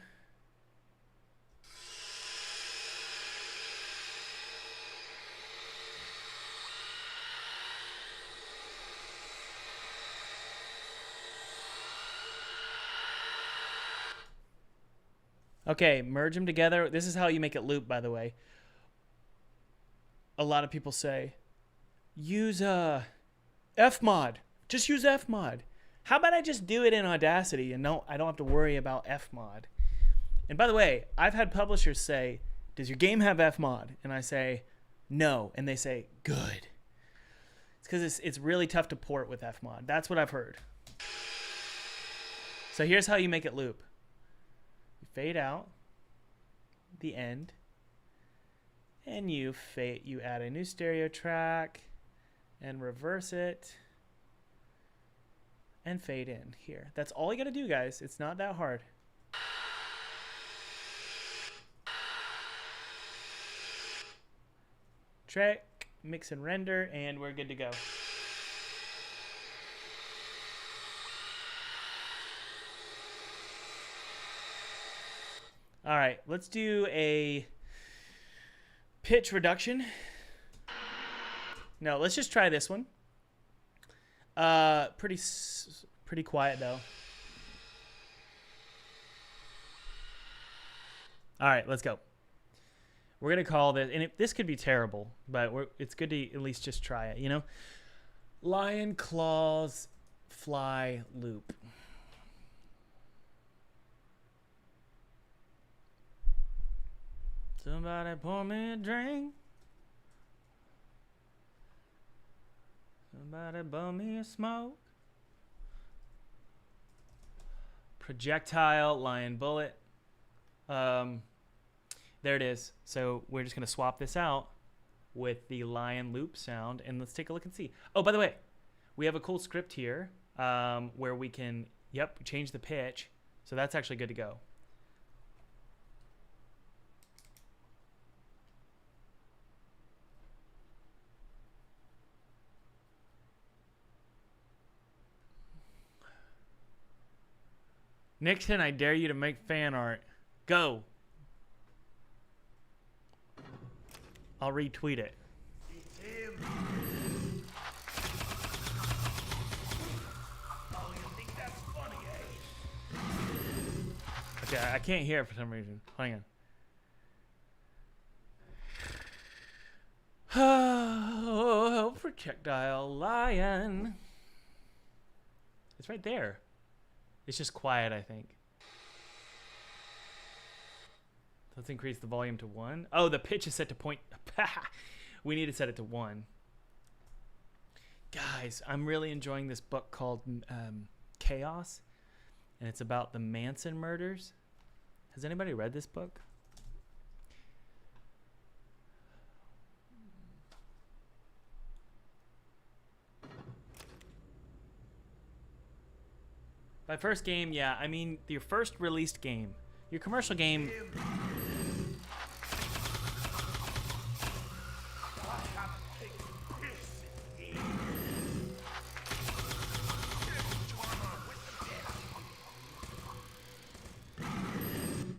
Okay, merge them together. This is how you make it loop, by the way. A lot of people say, use Fmod. Just use Fmod. How about I just do it in Audacity and I don't have to worry about Fmod. And by the way, I've had publishers say, does your game have Fmod? And I say, no. And they say, good. It's because it's really tough to port with Fmod. That's what I've heard. So here's how you make it loop. You fade out the end, and you add a new stereo track and reverse it and fade in here. That's all you got to do, guys. It's not that hard. Track, mix and render, and we're good to go. All right, let's do a pitch reduction. No, let's just try this one. Pretty quiet though. All right, let's go. We're gonna call this, and this could be terrible, but it's good to at least just try it. You know, lion claws fly loop. Somebody pour me a drink. Somebody bum me a smoke. Projectile, lion bullet. There it is. So we're just going to swap this out with the lion loop sound, and let's take a look and see. Oh, by the way, we have a cool script here where we can, change the pitch. So that's actually good to go. Nixon, I dare you to make fan art. Go. I'll retweet it. It's him. Oh, you think that's funny, eh? Okay, I can't hear it for some reason. Hang on. Oh, projectile lion. It's right there. It's just quiet, I think. Let's increase the volume to 1. Oh, the pitch is set to point. We need to set it to 1. Guys, I'm really enjoying this book called Chaos, and it's about the Manson murders. Has anybody read this book? By first game, yeah, I mean your first released game. Your commercial game.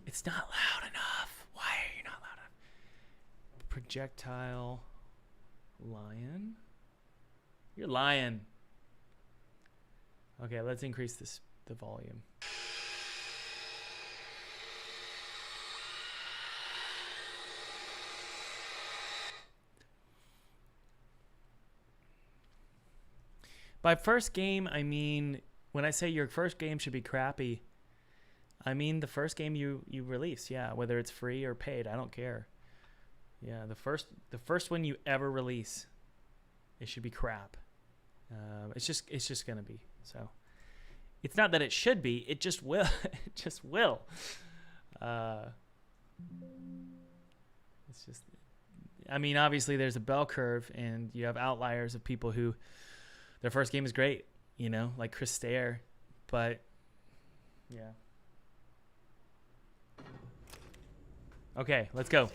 It's not loud enough. Why are you not loud enough? Projectile lion. You're lying. Okay, let's increase the volume. By first game, I mean, when I say your first game should be crappy, I mean the first game you release, yeah, whether it's free or paid, I don't care. Yeah, the first one you ever release, it should be crap. It's just gonna be. So it's not that it should be, it just will. It just will. It's just, I mean, obviously there's a bell curve, and you have outliers of people who their first game is great, you know, like Chris Stayer, but yeah. Okay, let's go.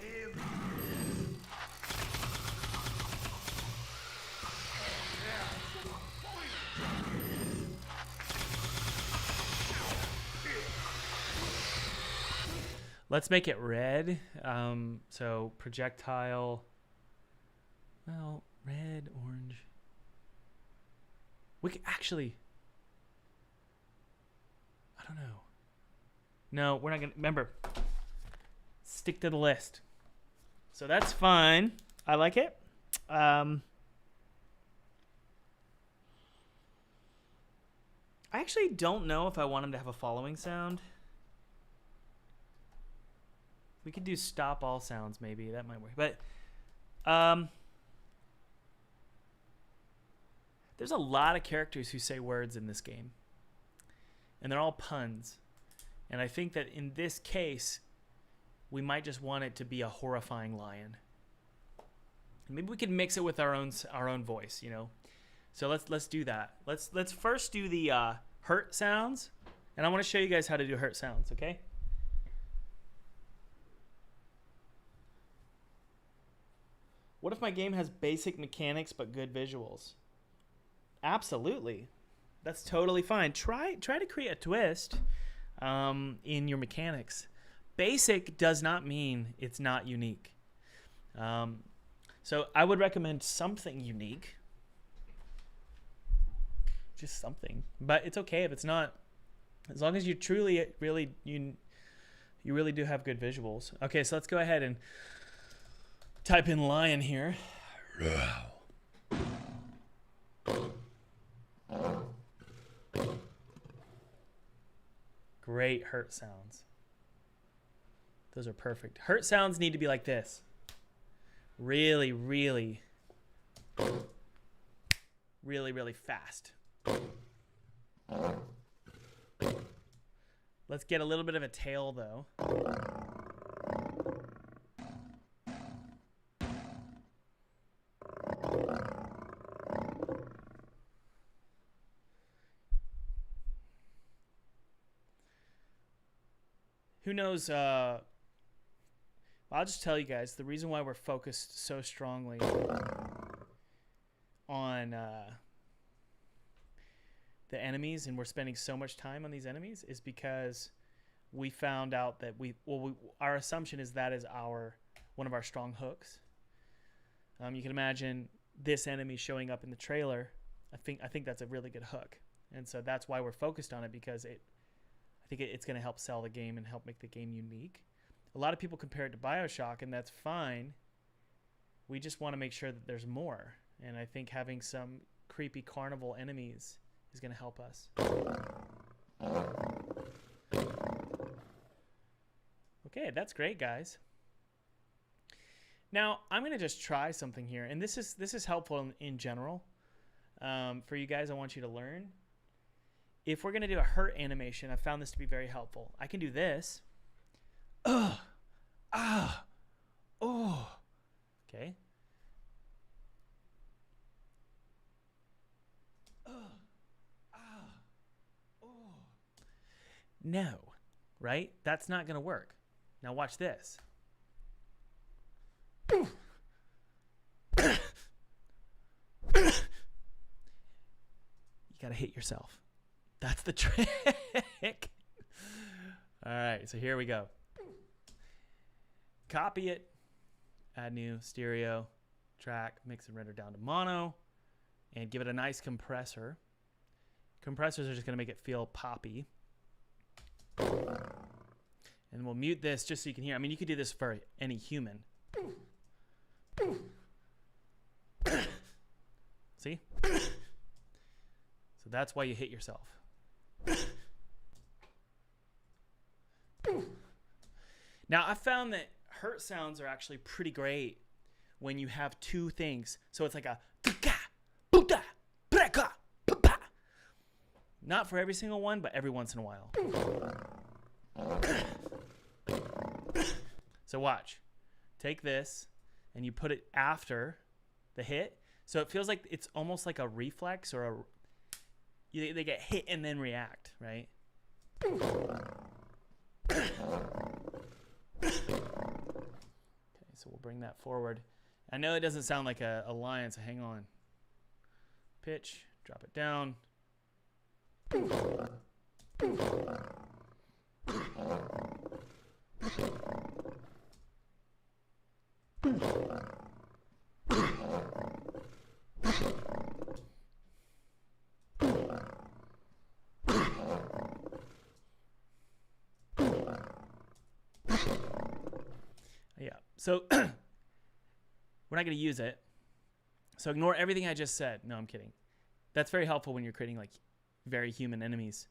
Let's make it red. So projectile. Well, red, orange. We could actually. I don't know. No, we're not gonna. Remember, stick to the list. So that's fine. I like it. I actually don't know if I want him to have a following sound. We could do stop all sounds, maybe. That might work. But there's a lot of characters who say words in this game. And they're all puns. And I think that in this case, we might just want it to be a horrifying lion. Maybe we could mix it with our own voice, you know. So let's do that. Let's first do the hurt sounds. And I want to show you guys how to do hurt sounds, okay? What if my game has basic mechanics but good visuals? Absolutely. That's totally fine. Try to create a twist in your mechanics. Basic does not mean it's not unique. So I would recommend something unique. Just something. But it's okay if it's not. As long as you truly, really, you really do have good visuals. Okay, so let's go ahead and type in lion here. Great hurt sounds. Those are perfect. Hurt sounds need to be like this. Really, really, really, really fast. Let's get a little bit of a tail though. Who knows? I'll just tell you guys the reason why we're focused so strongly on the enemies and we're spending so much time on these enemies is because we found out that our assumption is that is one of our strong hooks. You can imagine this enemy showing up in the trailer. I think that's a really good hook, and so that's why we're focused on it, because I think it's going to help sell the game and help make the game unique. A lot of people compare it to BioShock, and that's fine. We just want to make sure that there's more. And I think having some creepy carnival enemies is going to help us. Okay, that's great, guys. Now, I'm going to just try something here. And this is helpful in general. For you guys, I want you to learn. If we're going to do a hurt animation, I found this to be very helpful. I can do this. Oh. Okay. No, right? That's not going to work. Now watch this. You got to hit yourself. That's the trick. All right, so here we go. Copy it. Add new stereo track. Mix and render down to mono. And give it a nice compressor. Compressors are just going to make it feel poppy. And we'll mute this just so you can hear. I mean, you could do this for any human. See? So that's why you hit yourself. Now, I found that hurt sounds are actually pretty great when you have two things. So it's like a not for every single one, but every once in a while. So watch. Take this and you put it after the hit. So it feels like it's almost like a reflex or they get hit and then react, right? So we'll bring that forward. I know it doesn't sound like a lion, so hang on. Pitch, drop it down. Yeah, so we're not going to use it. So ignore everything I just said. No, I'm kidding. That's very helpful when you're creating like very human enemies.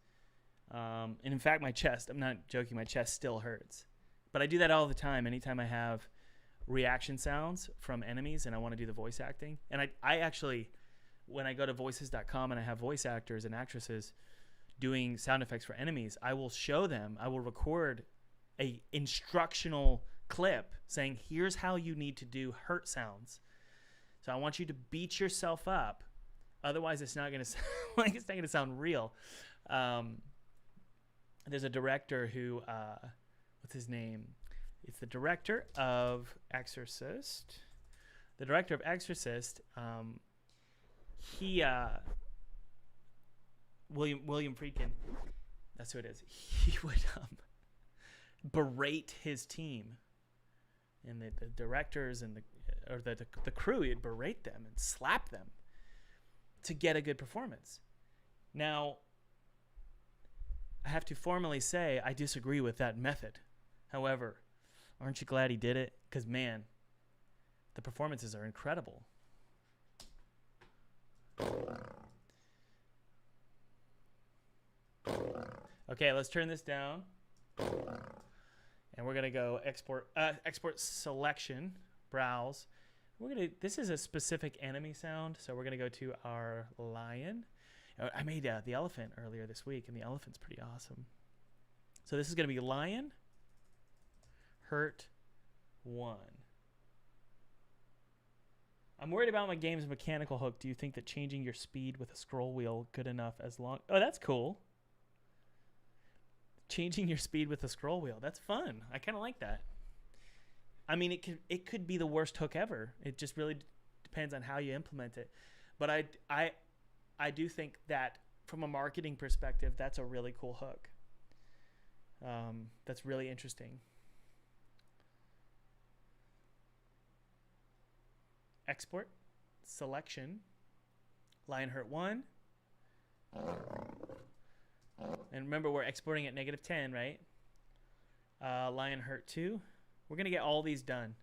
And in fact, my chest, I'm not joking, my chest still hurts. But I do that all the time. Anytime I have reaction sounds from enemies and I want to do the voice acting. And I actually, when I go to voices.com and I have voice actors and actresses doing sound effects for enemies, I will show them, I will record a instructional clip saying, here's how you need to do hurt sounds. So I want you to beat yourself up. Otherwise, it's not going to like it's not going to sound real. There's a director who, what's his name? It's the director of Exorcist. The director of Exorcist. He William Friedkin. That's who it is. He would berate his team, and the directors and the crew. He'd berate them and slap them to get a good performance. Now, I have to formally say I disagree with that method. However, aren't you glad he did it? Because, man, the performances are incredible. Okay, let's turn this down. And we're going to go export selection, browse. This is a specific enemy sound, so we're going to go to our lion. I made the elephant earlier this week, and the elephant's pretty awesome. So this is going to be lion, hurt 1. I'm worried about my game's mechanical hook. Do you think that changing your speed with a scroll wheel good enough as long... Oh, that's cool. Changing your speed with a scroll wheel. That's fun. I kind of like that. I mean, it could be the worst hook ever. It just really depends on how you implement it. But I do think that from a marketing perspective, that's a really cool hook. That's really interesting. Export, selection, lion hurt 1. And remember, we're exporting at -10, right? Lion hurt 2. We're going to get all these done.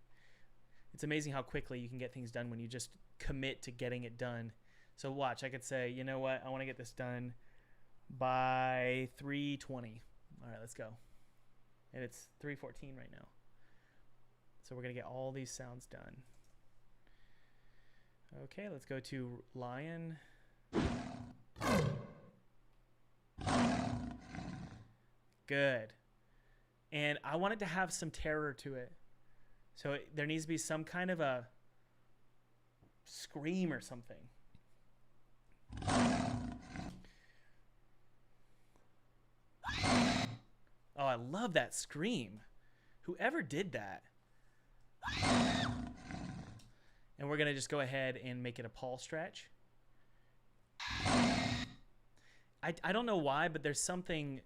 It's amazing how quickly you can get things done when you just commit to getting it done. So watch, I could say, you know what? I want to get this done by 3:20. All right, let's go. And it's 3:14 right now. So we're going to get all these sounds done. Okay, let's go to lion. Good. And I want it to have some terror to it. So there needs to be some kind of a scream or something. Oh, I love that scream. Whoever did that. And we're going to just go ahead and make it a paw stretch. I don't know why, but there's something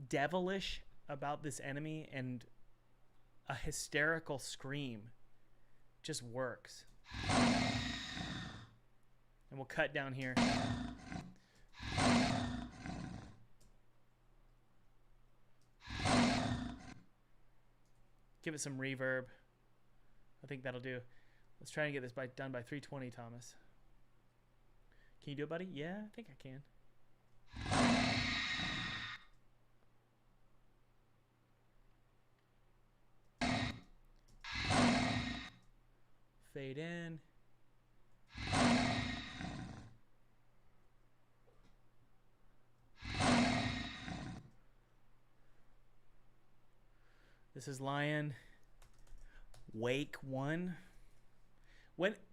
devilish about this enemy, and a hysterical scream just works. And we'll cut down here. Give it some reverb. I think that'll do. Let's try and get this done by 3:20, Thomas. Can you do it, buddy? Yeah, I think I can. Fade in. This is lion. Wake 1.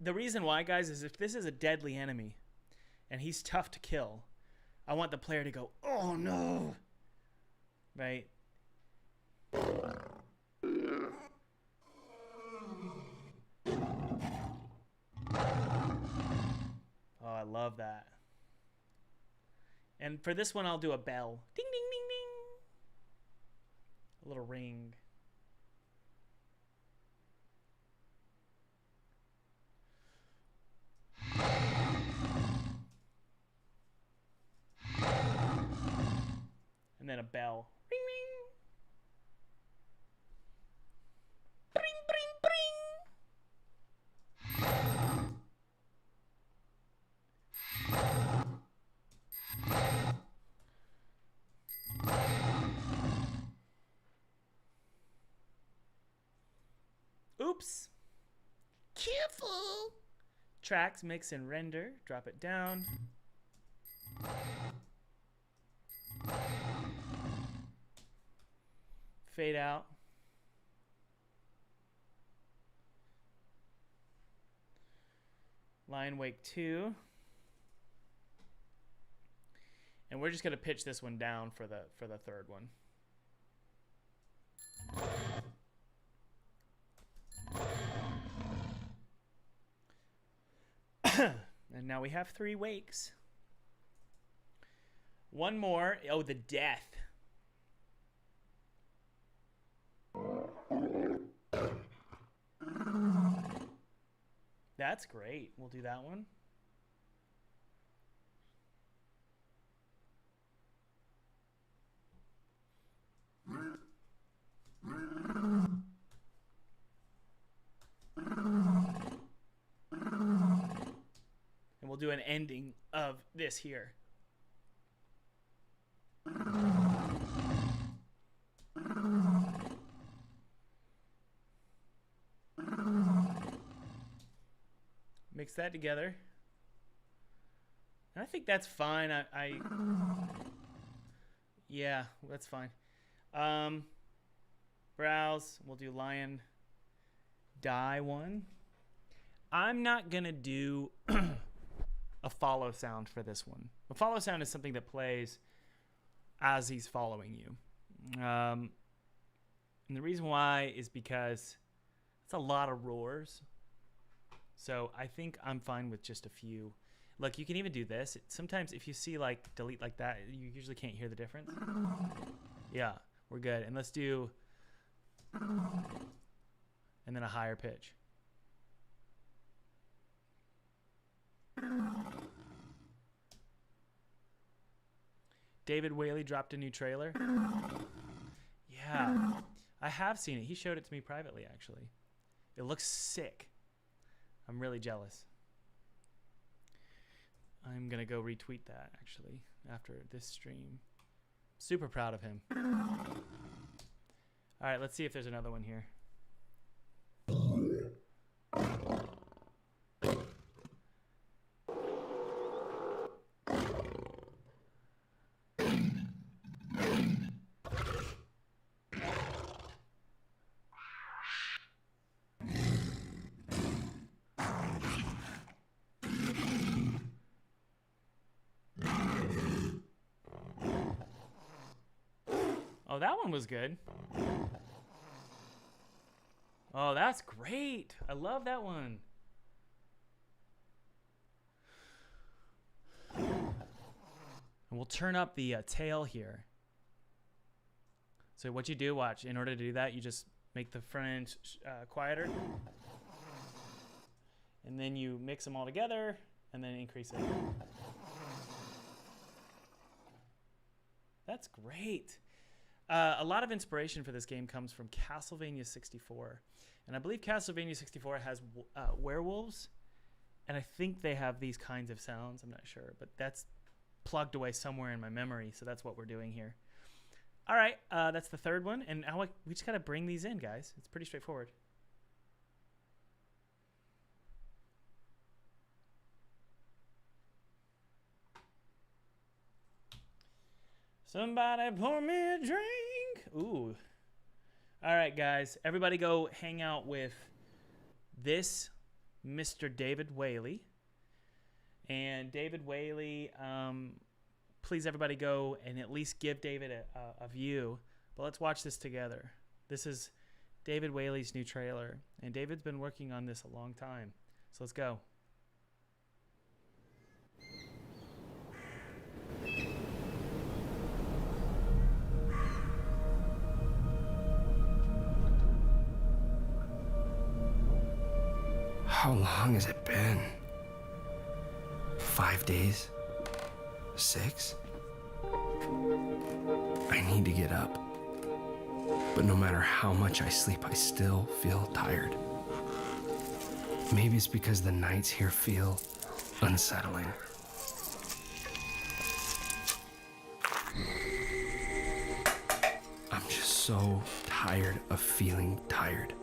The reason why, guys, is if this is a deadly enemy and he's tough to kill, I want the player to go, oh no, right? I love that. And for this one, I'll do a bell. Ding, ding, ding, ding. A little ring. And then a bell. Ring, ring. Bring, bring, bring. Oops. Careful. Tracks, mix, and render. Drop it down. Fade out. Line wake 2. And we're just going to pitch this one down for the third one. And now we have 3 wakes. One more. Oh, the death. That's great. We'll do that one. And we'll do an ending of this here. Mix that together. And I think that's fine. Yeah, that's fine. Browse. We'll do lion die one. I'm not going to do a follow sound for this one. A follow sound is something that plays as he's following you. And the reason why is because it's a lot of roars. So I think I'm fine with just a few. Look, you can even do this. Sometimes if you see like delete like that, you usually can't hear the difference. Yeah, we're good. And let's do, and then a higher pitch. David Whaley dropped a new trailer. Yeah, I have seen it. He showed it to me privately, actually. It looks sick. I'm really jealous. I'm going to go retweet that, actually, after this stream. Super proud of him. All right, let's see if there's another one here. Oh, that one was good. Oh, that's great. I love that one. And we'll turn up the tail here. So what you do, watch, in order to do that, you just make the front end quieter. And then you mix them all together and then increase it. That's great. A lot of inspiration for this game comes from Castlevania 64. And I believe Castlevania 64 has werewolves. And I think they have these kinds of sounds. I'm not sure. But that's plugged away somewhere in my memory. So that's what we're doing here. All right. That's the third one. And now we just got to bring these in, guys. It's pretty straightforward. Somebody pour me a drink. Ooh. All right, guys. Everybody go hang out with this Mr. David Whaley. And David Whaley, please everybody go and at least give David a view. But let's watch this together. This is David Whaley's new trailer. And David's been working on this a long time. So let's go. How long has it been? 5 days? 6? I need to get up. But no matter how much I sleep, I still feel tired. Maybe it's because the nights here feel unsettling. I'm just so tired of feeling tired.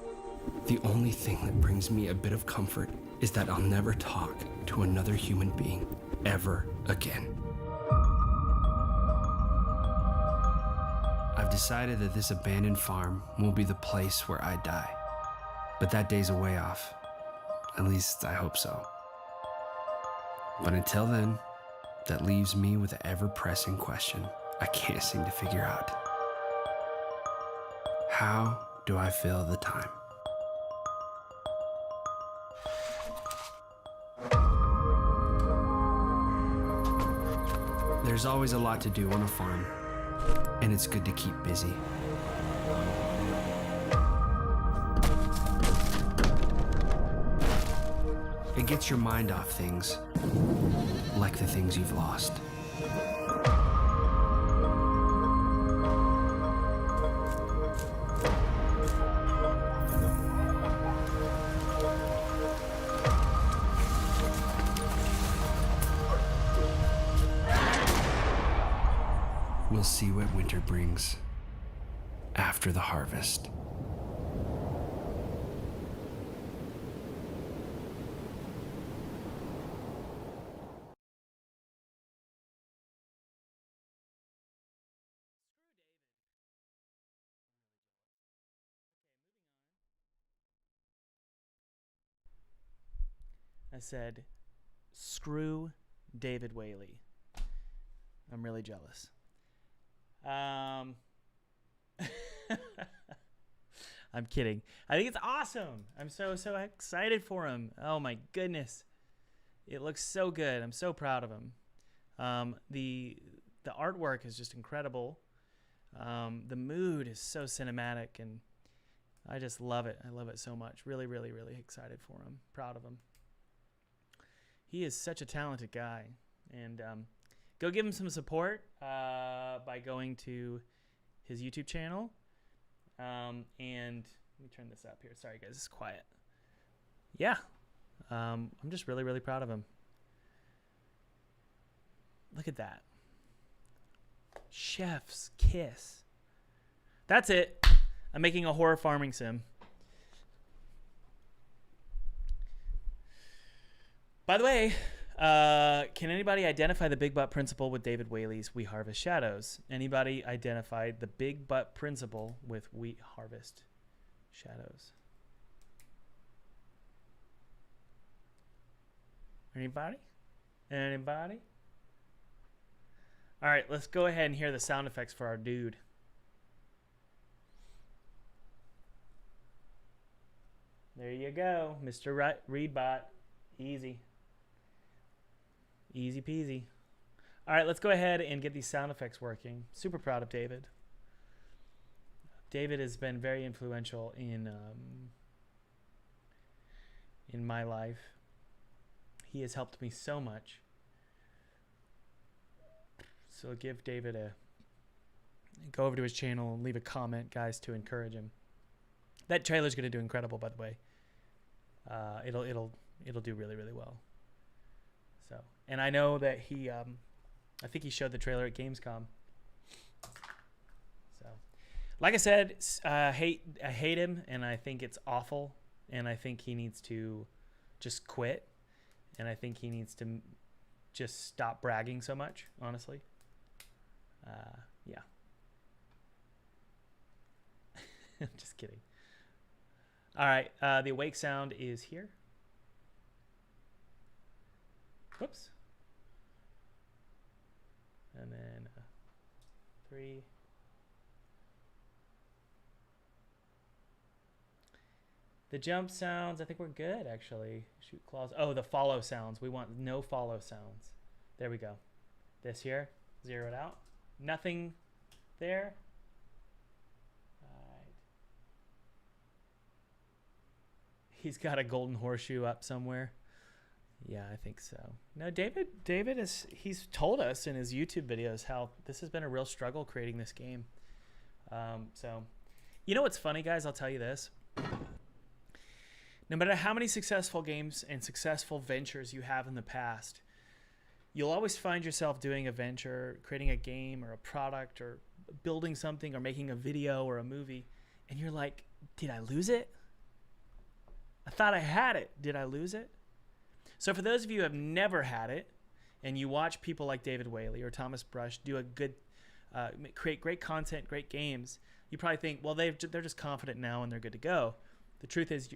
The only thing that brings me a bit of comfort is that I'll never talk to another human being ever again. I've decided that this abandoned farm will be the place where I die. But that day's a way off. At least I hope so. But until then, that leaves me with an ever-pressing question I can't seem to figure out. How do I fill the time? There's always a lot to do on a farm, and it's good to keep busy. It gets your mind off things, like the things you've lost. We'll see what winter brings after the harvest. I said, screw David Whaley. I'm really jealous. I'm kidding. I think it's awesome. I'm so excited for him. Oh my goodness. It looks so good. I'm so proud of him. The artwork is just incredible. The mood is so cinematic, and I just love it. I love it so much. Really, really, really excited for him. Proud of him. He is such a talented guy, and go give him some support by going to his YouTube channel. And let me turn this up here. Sorry, guys, it's quiet. Yeah, I'm just really, really proud of him. Look at that. Chef's kiss. That's it. I'm making a horror farming sim. By the way, can anybody identify the big butt principle with David Whaley's We Harvest Shadows? Anybody identify the big butt principle with We Harvest Shadows? Anybody? Anybody? All right, let's go ahead and hear the sound effects for our dude. There you go, Mr. Readbot. Easy. Easy peasy. All right, let's go ahead and get these sound effects working. Super proud of David. David has been very influential in my life. He has helped me so much. So give David go over to his channel and leave a comment, guys, to encourage him. That trailer's going to do incredible, by the way. It'll do really, really well. So, and I know that he, I think he showed the trailer at Gamescom. So, like I said, I hate him, and I think it's awful, and I think he needs to just quit, and I think he needs to just stop bragging so much, honestly. Yeah. Just kidding. All right, the awake sound is here. Whoops. And then 3. The jump sounds, I think we're good, actually. Shoot claws. Oh, the follow sounds. We want no follow sounds. There we go. This here, zero it out. Nothing there. All right. He's got a golden horseshoe up somewhere. Yeah, I think so. No, David he's told us in his YouTube videos how this has been a real struggle creating this game. So, you know what's funny, guys? I'll tell you this. No matter how many successful games and successful ventures you have in the past, you'll always find yourself doing a venture, creating a game or a product or building something or making a video or a movie, and you're like, did I lose it? I thought I had it. Did I lose it? So for those of you who have never had it, and you watch people like David Whaley or Thomas Brush do a good, create great content, great games, you probably think, well, they're just confident now and they're good to go. The truth is,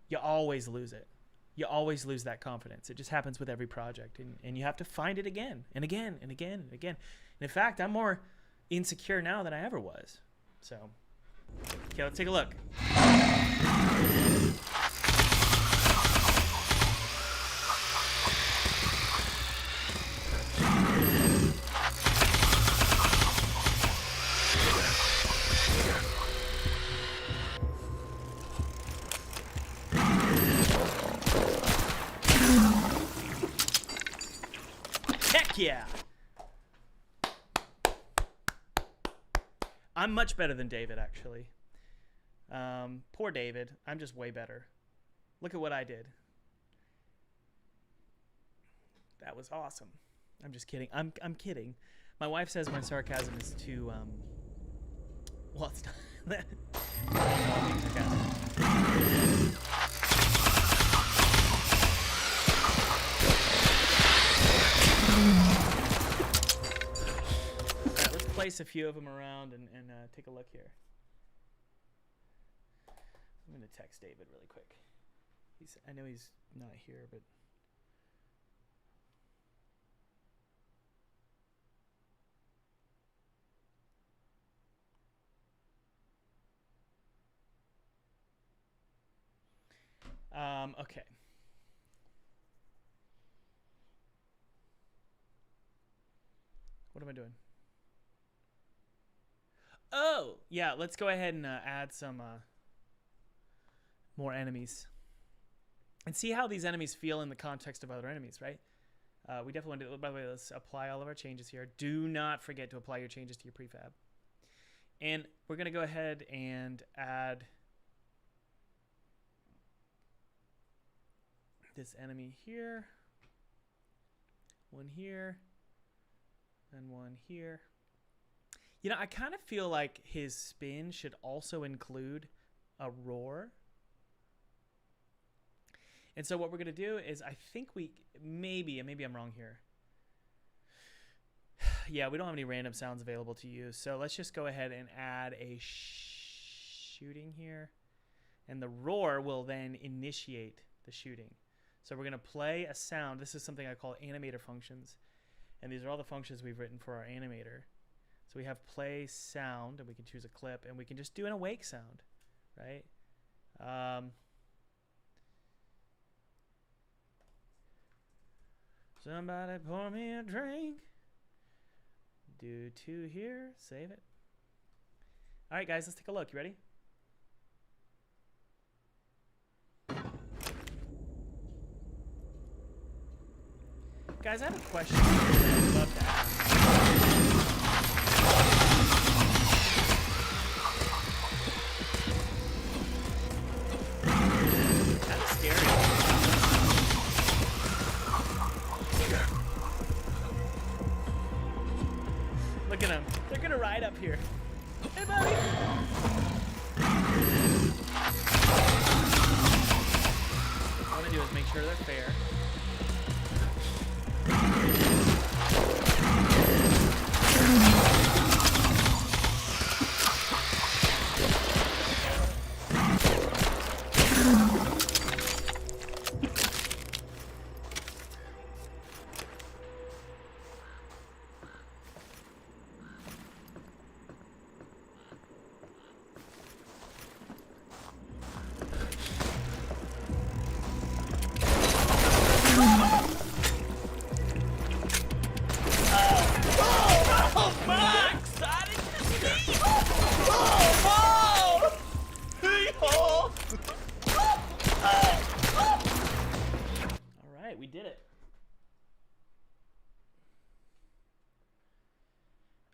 you always lose it. You always lose that confidence. It just happens with every project, and you have to find it again and again and again and again. And in fact, I'm more insecure now than I ever was. So, okay, let's take a look. Yeah. I'm much better than David, actually. Poor David. I'm just way better. Look at what I did. That was awesome. I'm just kidding. I'm kidding. My wife says my sarcasm is too well, it's not. I'm being sarcastic. Alright, let's place a few of them around and take a look here. I'm going to text David really quick. I know he's not here, but... okay. What am I doing? Oh, yeah, let's go ahead and add some more enemies. And see how these enemies feel in the context of other enemies, right? We definitely want to, by the way, let's apply all of our changes here. Do not forget to apply your changes to your prefab. And we're going to go ahead and add this enemy here, one here, and one here. You know, I kind of feel like his spin should also include a roar. And so what we're going to do is, I think maybe I'm wrong here. Yeah, we don't have any random sounds available to use. So let's just go ahead and add a shooting here. And the roar will then initiate the shooting. So we're going to play a sound. This is something I call animator functions. And these are all the functions we've written for our animator. So we have play sound, and we can choose a clip, and we can just do an awake sound, right? Somebody pour me a drink. Do 2 here. Save it. All right, guys, let's take a look. You ready? Guys, I have a question I'd love to ask. That's scary. Look at them. They're going to ride up here. Hey, buddy. What I want to do is make sure they're fair.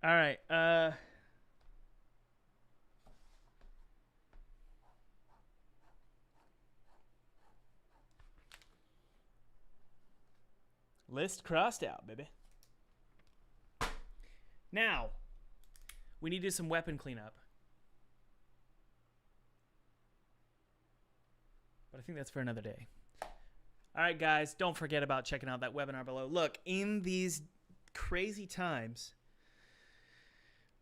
All right. List crossed out, baby. Now, we need to do some weapon cleanup. But I think that's for another day. All right, guys, don't forget about checking out that webinar below. Look, in these crazy times,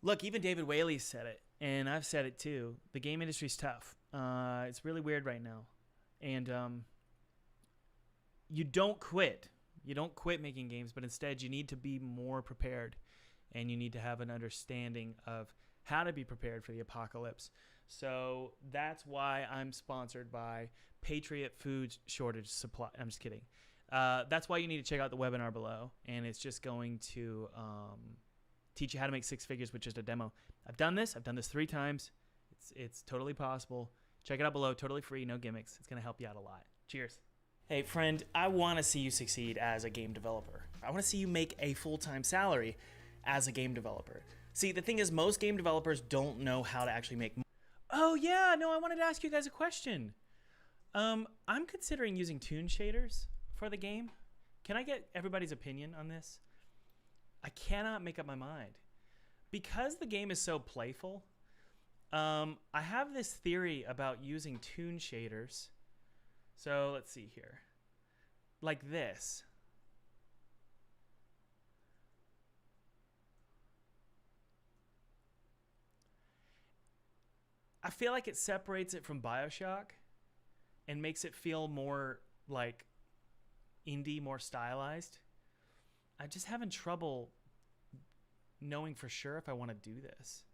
look, even David Whaley said it, and I've said it too. The game industry's tough. It's really weird right now. And you don't quit. You don't quit making games, but instead you need to be more prepared, and you need to have an understanding of how to be prepared for the apocalypse. So that's why I'm sponsored by Patriot Food Shortage Supply. I'm just kidding. That's why you need to check out the webinar below, and it's just going to teach you how to make six figures with just a demo. I've done this 3 times. It's totally possible. Check it out below, totally free, no gimmicks. It's going to help you out a lot. Cheers. Hey, friend, I want to see you succeed as a game developer. I want to see you make a full-time salary as a game developer. See, the thing is, most game developers don't know how to actually make money. Oh, yeah, no, I wanted to ask you guys a question. I'm considering using toon shaders for the game. Can I get everybody's opinion on this? I cannot make up my mind. Because the game is so playful, I have this theory about using toon shaders. So let's see here. Like this. I feel like it separates it from BioShock and makes it feel more like indie, more stylized. I'm just having trouble knowing for sure if I want to do this.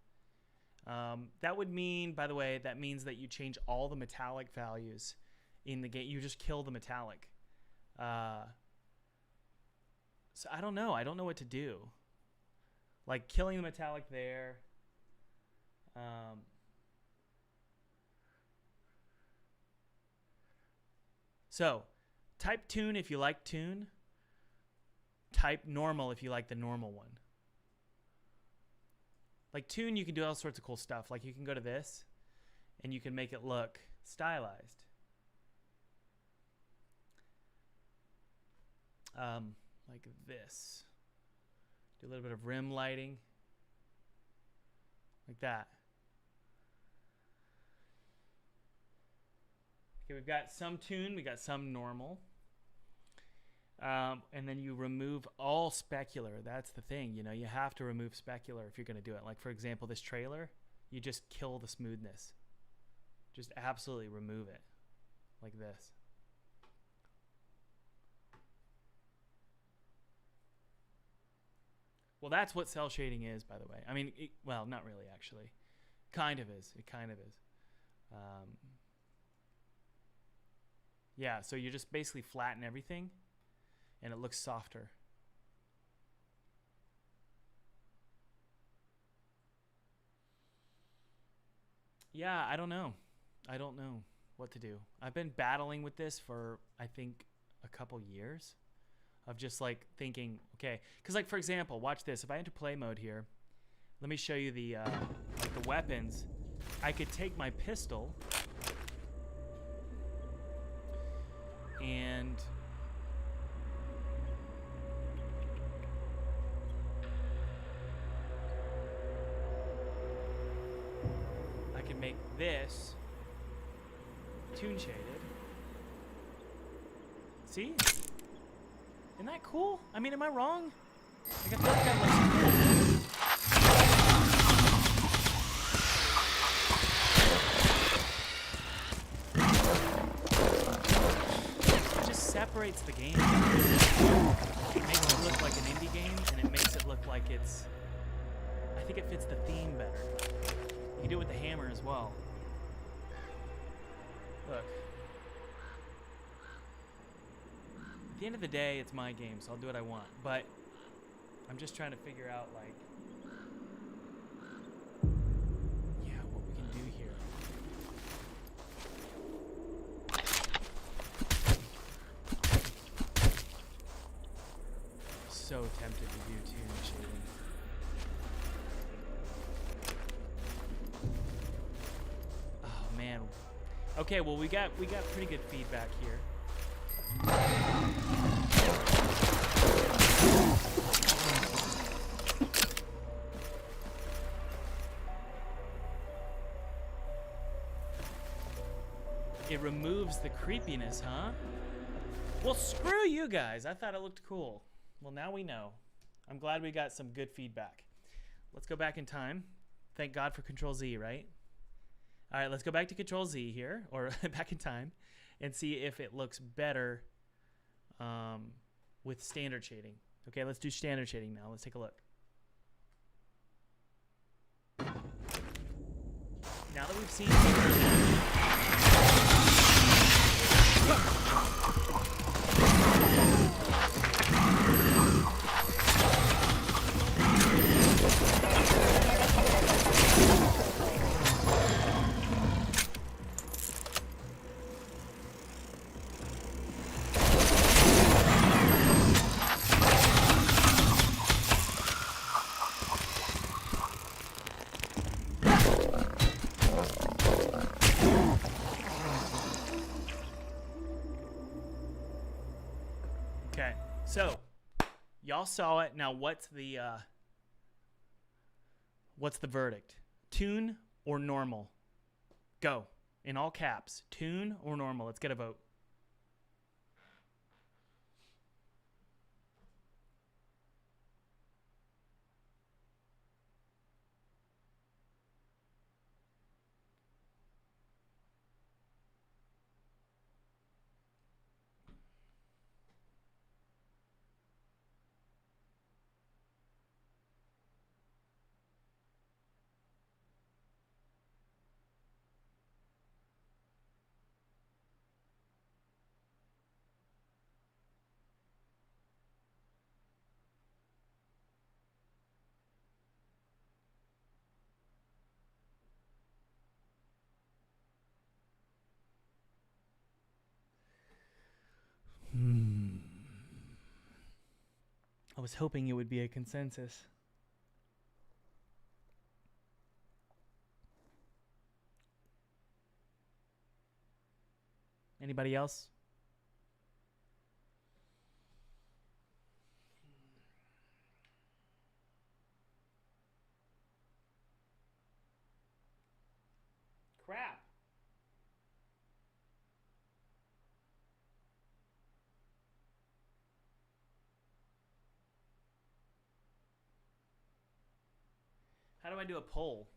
That would mean, by the way, that means that you change all the metallic values in the game. You just kill the metallic. So I don't know. I don't know what to do. Like killing the metallic there. So type toon if you like toon. Type normal if you like the normal one. Like toon, you can do all sorts of cool stuff. Like you can go to this and you can make it look stylized. Like this. Do a little bit of rim lighting. Like that. Okay, we've got some toon, we got some normal. And then you remove all specular. That's the thing, you know, you have to remove specular if you're going to do it. Like, for example, this trailer, you just kill the smoothness. Just absolutely remove it. Like this. Well, that's what cell shading is, by the way. I mean, well, not really, actually. Kind of is. It kind of is. Yeah, so you just basically flatten everything, and it looks softer. Yeah, I don't know. I don't know what to do. I've been battling with this for, I think, a couple years. Of just like thinking, okay, because like for example, watch this. If I enter play mode here, let me show you the weapons. I could take my pistol and I can make this toon shaded. See? Isn't that cool? I mean, am I wrong? Like, I feel like I'm like... It just separates the game. It makes it look like an indie game, and it makes it look like it's... I think it fits the theme better. You can do it with the hammer as well. Look. At the end of the day, it's my game, so I'll do what I want. But I'm just trying to figure out, like, yeah, what we can do here. So tempted to do toon shading. Okay, well we got pretty good feedback here. It removes the creepiness, huh? Well, screw you guys. I thought it looked cool. Well, now we know. I'm glad we got some good feedback. Let's go back in time. Thank God for Control Z, right? All right, let's go back to Control Z here, or back in time, and see if it looks better with standard shading. Okay, let's do standard shading now. Let's take a look. Now that we've seen... Okay, so y'all saw it. Now what's the verdict? Tune or normal? Go. In all caps. Tune or normal? Let's get a vote. I was hoping it would be a consensus. Anybody else? Crap. How do I do a poll?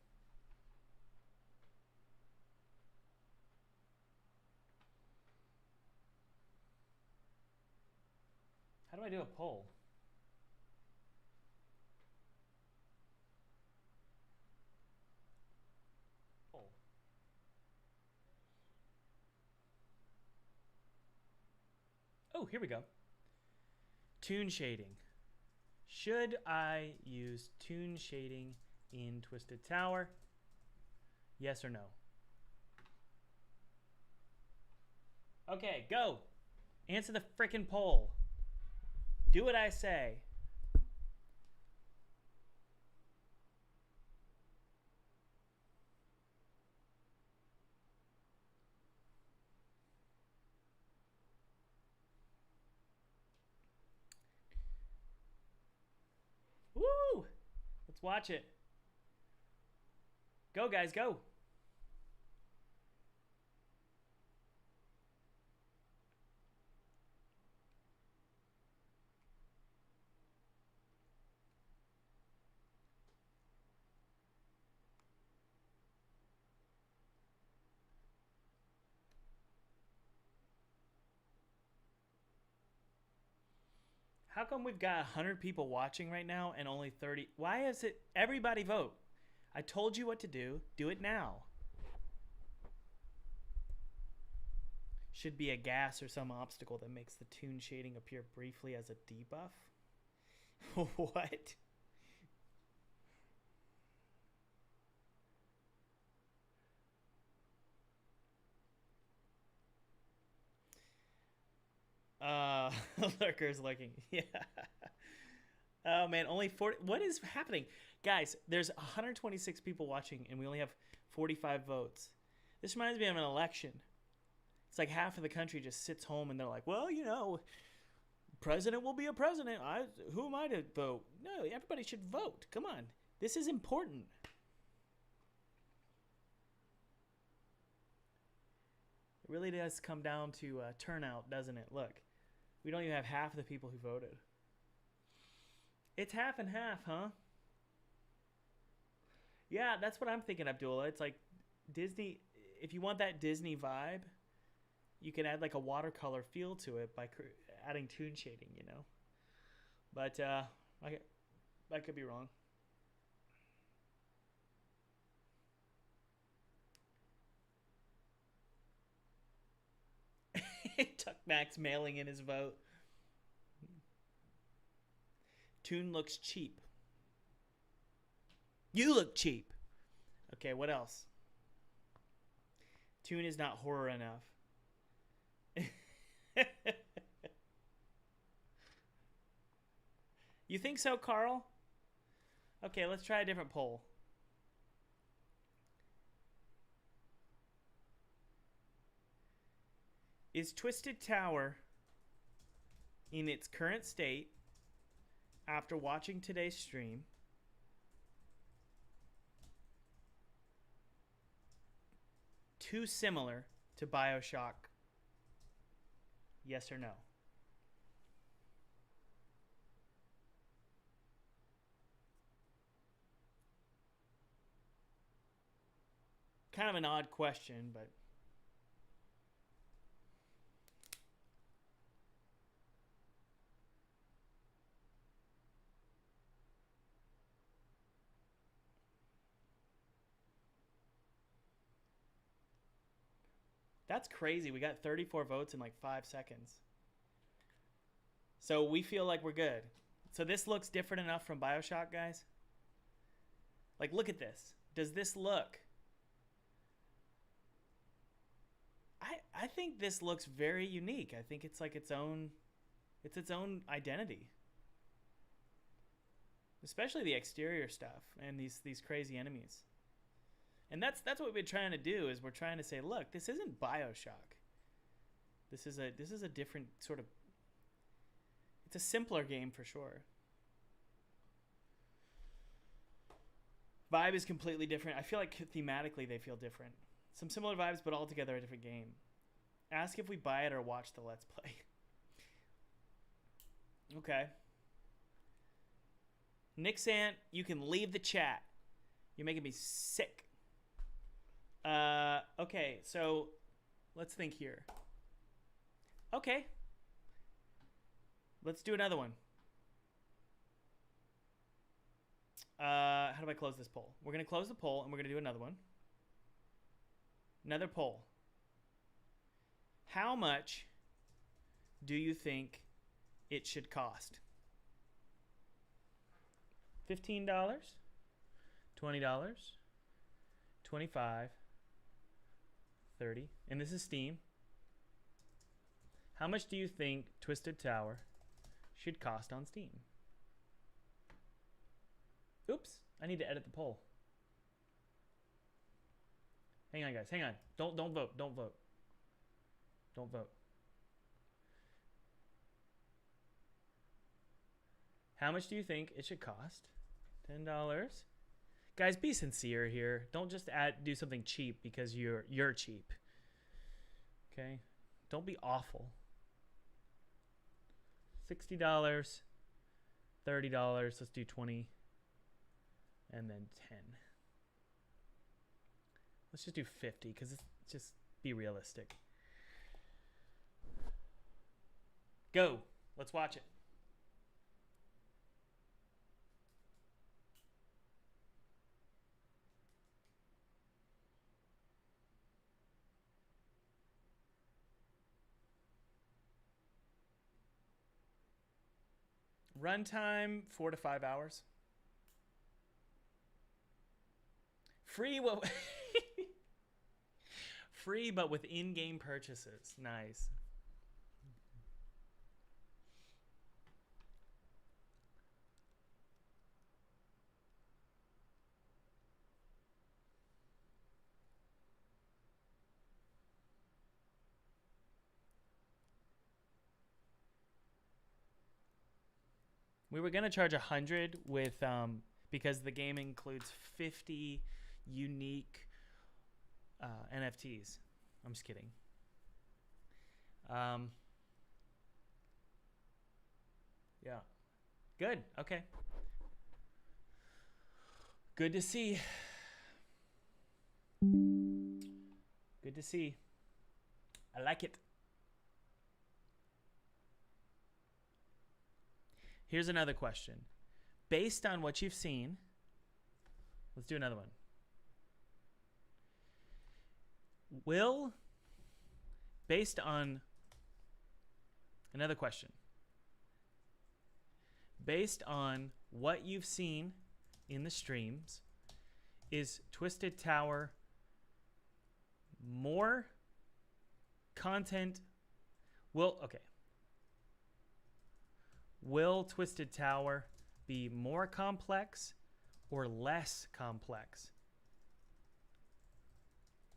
How do I do a poll? Poll. Oh, here we go. Tune shading. Should I use tune shading in Twisted Tower? Yes or no? Okay, go. Answer the frickin' poll. Do what I say. Woo! Let's watch it. Go, guys, go. How come we've got 100 people watching right now and only 30? Why is it everybody vote? I told you what to do. Do it now. Should be a gas or some obstacle that makes the tune shading appear briefly as a debuff. What? Lurker's looking. Yeah. Oh man, only 40. What is happening? Guys, there's 126 people watching and we only have 45 votes. This reminds me of an election It's like half of the country just sits home and they're like, well, you know, president will be a president. Who am I to vote? No, everybody should vote. Come on. This is important. It really does come down to turnout, doesn't it? Look, we don't even have half of the people who voted. It's half and half, huh? Yeah, that's what I'm thinking, Abdullah. It's like Disney, if you want that Disney vibe, you can add like a watercolor feel to it by adding toon shading, you know. But I could be wrong. Tuck Max mailing in his vote. Toon looks cheap. You look cheap. Okay, what else? Toon is not horror enough. You think so, Carl? Okay, let's try a different poll. Is Twisted Tower in its current state after watching today's stream too similar to BioShock? Yes or no? Kind of an odd question, but that's crazy. We got 34 votes in like 5 seconds. So we feel like we're good. So this looks different enough from BioShock, guys? Like, look at this. Does this look... I think this looks very unique. I think it's like its own identity. Especially the exterior stuff and these crazy enemies. And that's what we've been trying to do, is we're trying to say, look, this isn't BioShock. This is a different sort of... It's a simpler game for sure. Vibe is completely different. I feel like thematically they feel different. Some similar vibes, but altogether a different game. Ask if we buy it or watch the Let's Play. Okay. Nick Sant, you can leave the chat. You're making me sick. Okay, so let's think here. Okay. Let's do another one. How do I close this poll? We're going to close the poll and we're going to do another one. Another poll. How much do you think it should cost? $15? $20? $25? $30? And this is Steam. How much do you think Twisted Tower should cost on Steam? Oops, I need to edit the poll. Hang on, guys. Hang on. Don't vote. Don't vote. Don't vote. How much do you think it should cost? $10. Guys, be sincere here. Don't just do something cheap because you're cheap. Okay? Don't be awful. $60, $30. Let's do 20, and then 10. Let's just do 50 because it's just be realistic. Go. Let's watch it. Runtime 4 to 5 hours. Free what? Free, but with in-game purchases. Nice. We were gonna charge 100 with because the game includes 50 unique NFTs. I'm just kidding. Yeah. Good. Okay. Good to see. Good to see. I like it. Here's another question. Based on what you've seen, let's do another one. Based on another question. Based on what you've seen in the streams, is Twisted Tower more content? Will Twisted Tower be more complex or less complex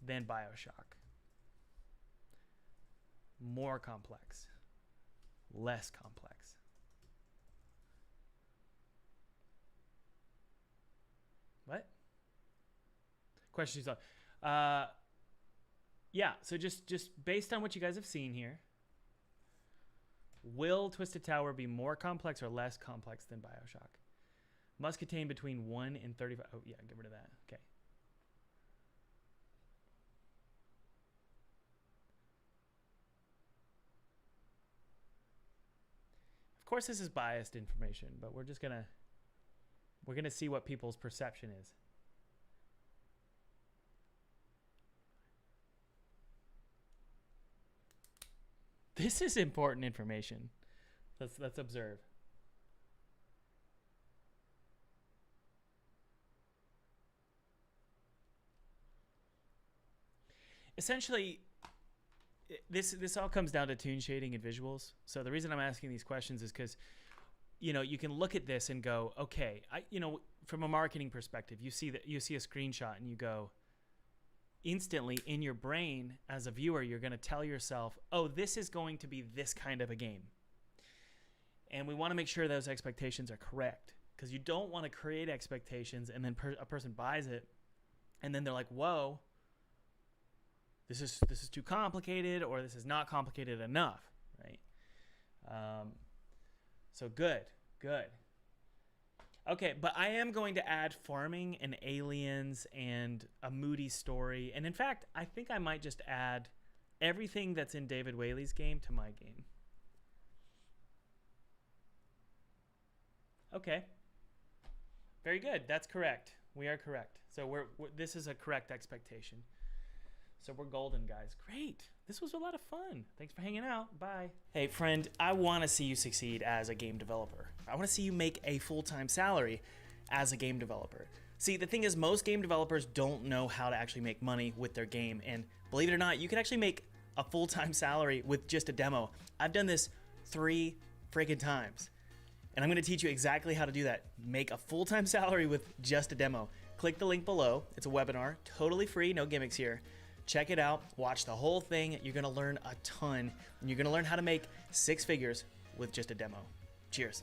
than BioShock? More complex, less complex. What? Questions on? Yeah. So just based on what you guys have seen here, will Twisted Tower be more complex or less complex than BioShock? Must contain between 1 and 35. Oh yeah, get rid of that. Okay. Of course, this is biased information, but we're gonna see what people's perception is. This is important information. Let's observe. Essentially, this all comes down to tune shading and visuals. So the reason I'm asking these questions is because, you can look at this and go, okay, from a marketing perspective, you see a screenshot and you go, instantly in your brain as a viewer, you're going to tell yourself, oh, this is going to be this kind of a game. And we want to make sure those expectations are correct, because you don't want to create expectations and then a person buys it and then they're like, whoa, this is too complicated, or this is not complicated enough, right? So good. Okay, but I am going to add farming and aliens and a moody story. And in fact, I think I might just add everything that's in David Whaley's game to my game. Okay. Very good. That's correct. We are correct. So this is a correct expectation. So we're golden, guys. Great. This was a lot of fun. Thanks for hanging out. Bye. Hey, friend, I want to see you succeed as a game developer. I want to see you make a full-time salary as a game developer. See, the thing is, most game developers don't know how to actually make money with their game. And believe it or not, you can actually make a full-time salary with just a demo. I've done this 3 freaking times. And I'm going to teach you exactly how to do that. Make a full-time salary with just a demo. Click the link below. It's a webinar, totally free, no gimmicks here. Check it out, watch the whole thing. You're gonna learn a ton, and you're gonna learn how to make 6 figures with just a demo. Cheers.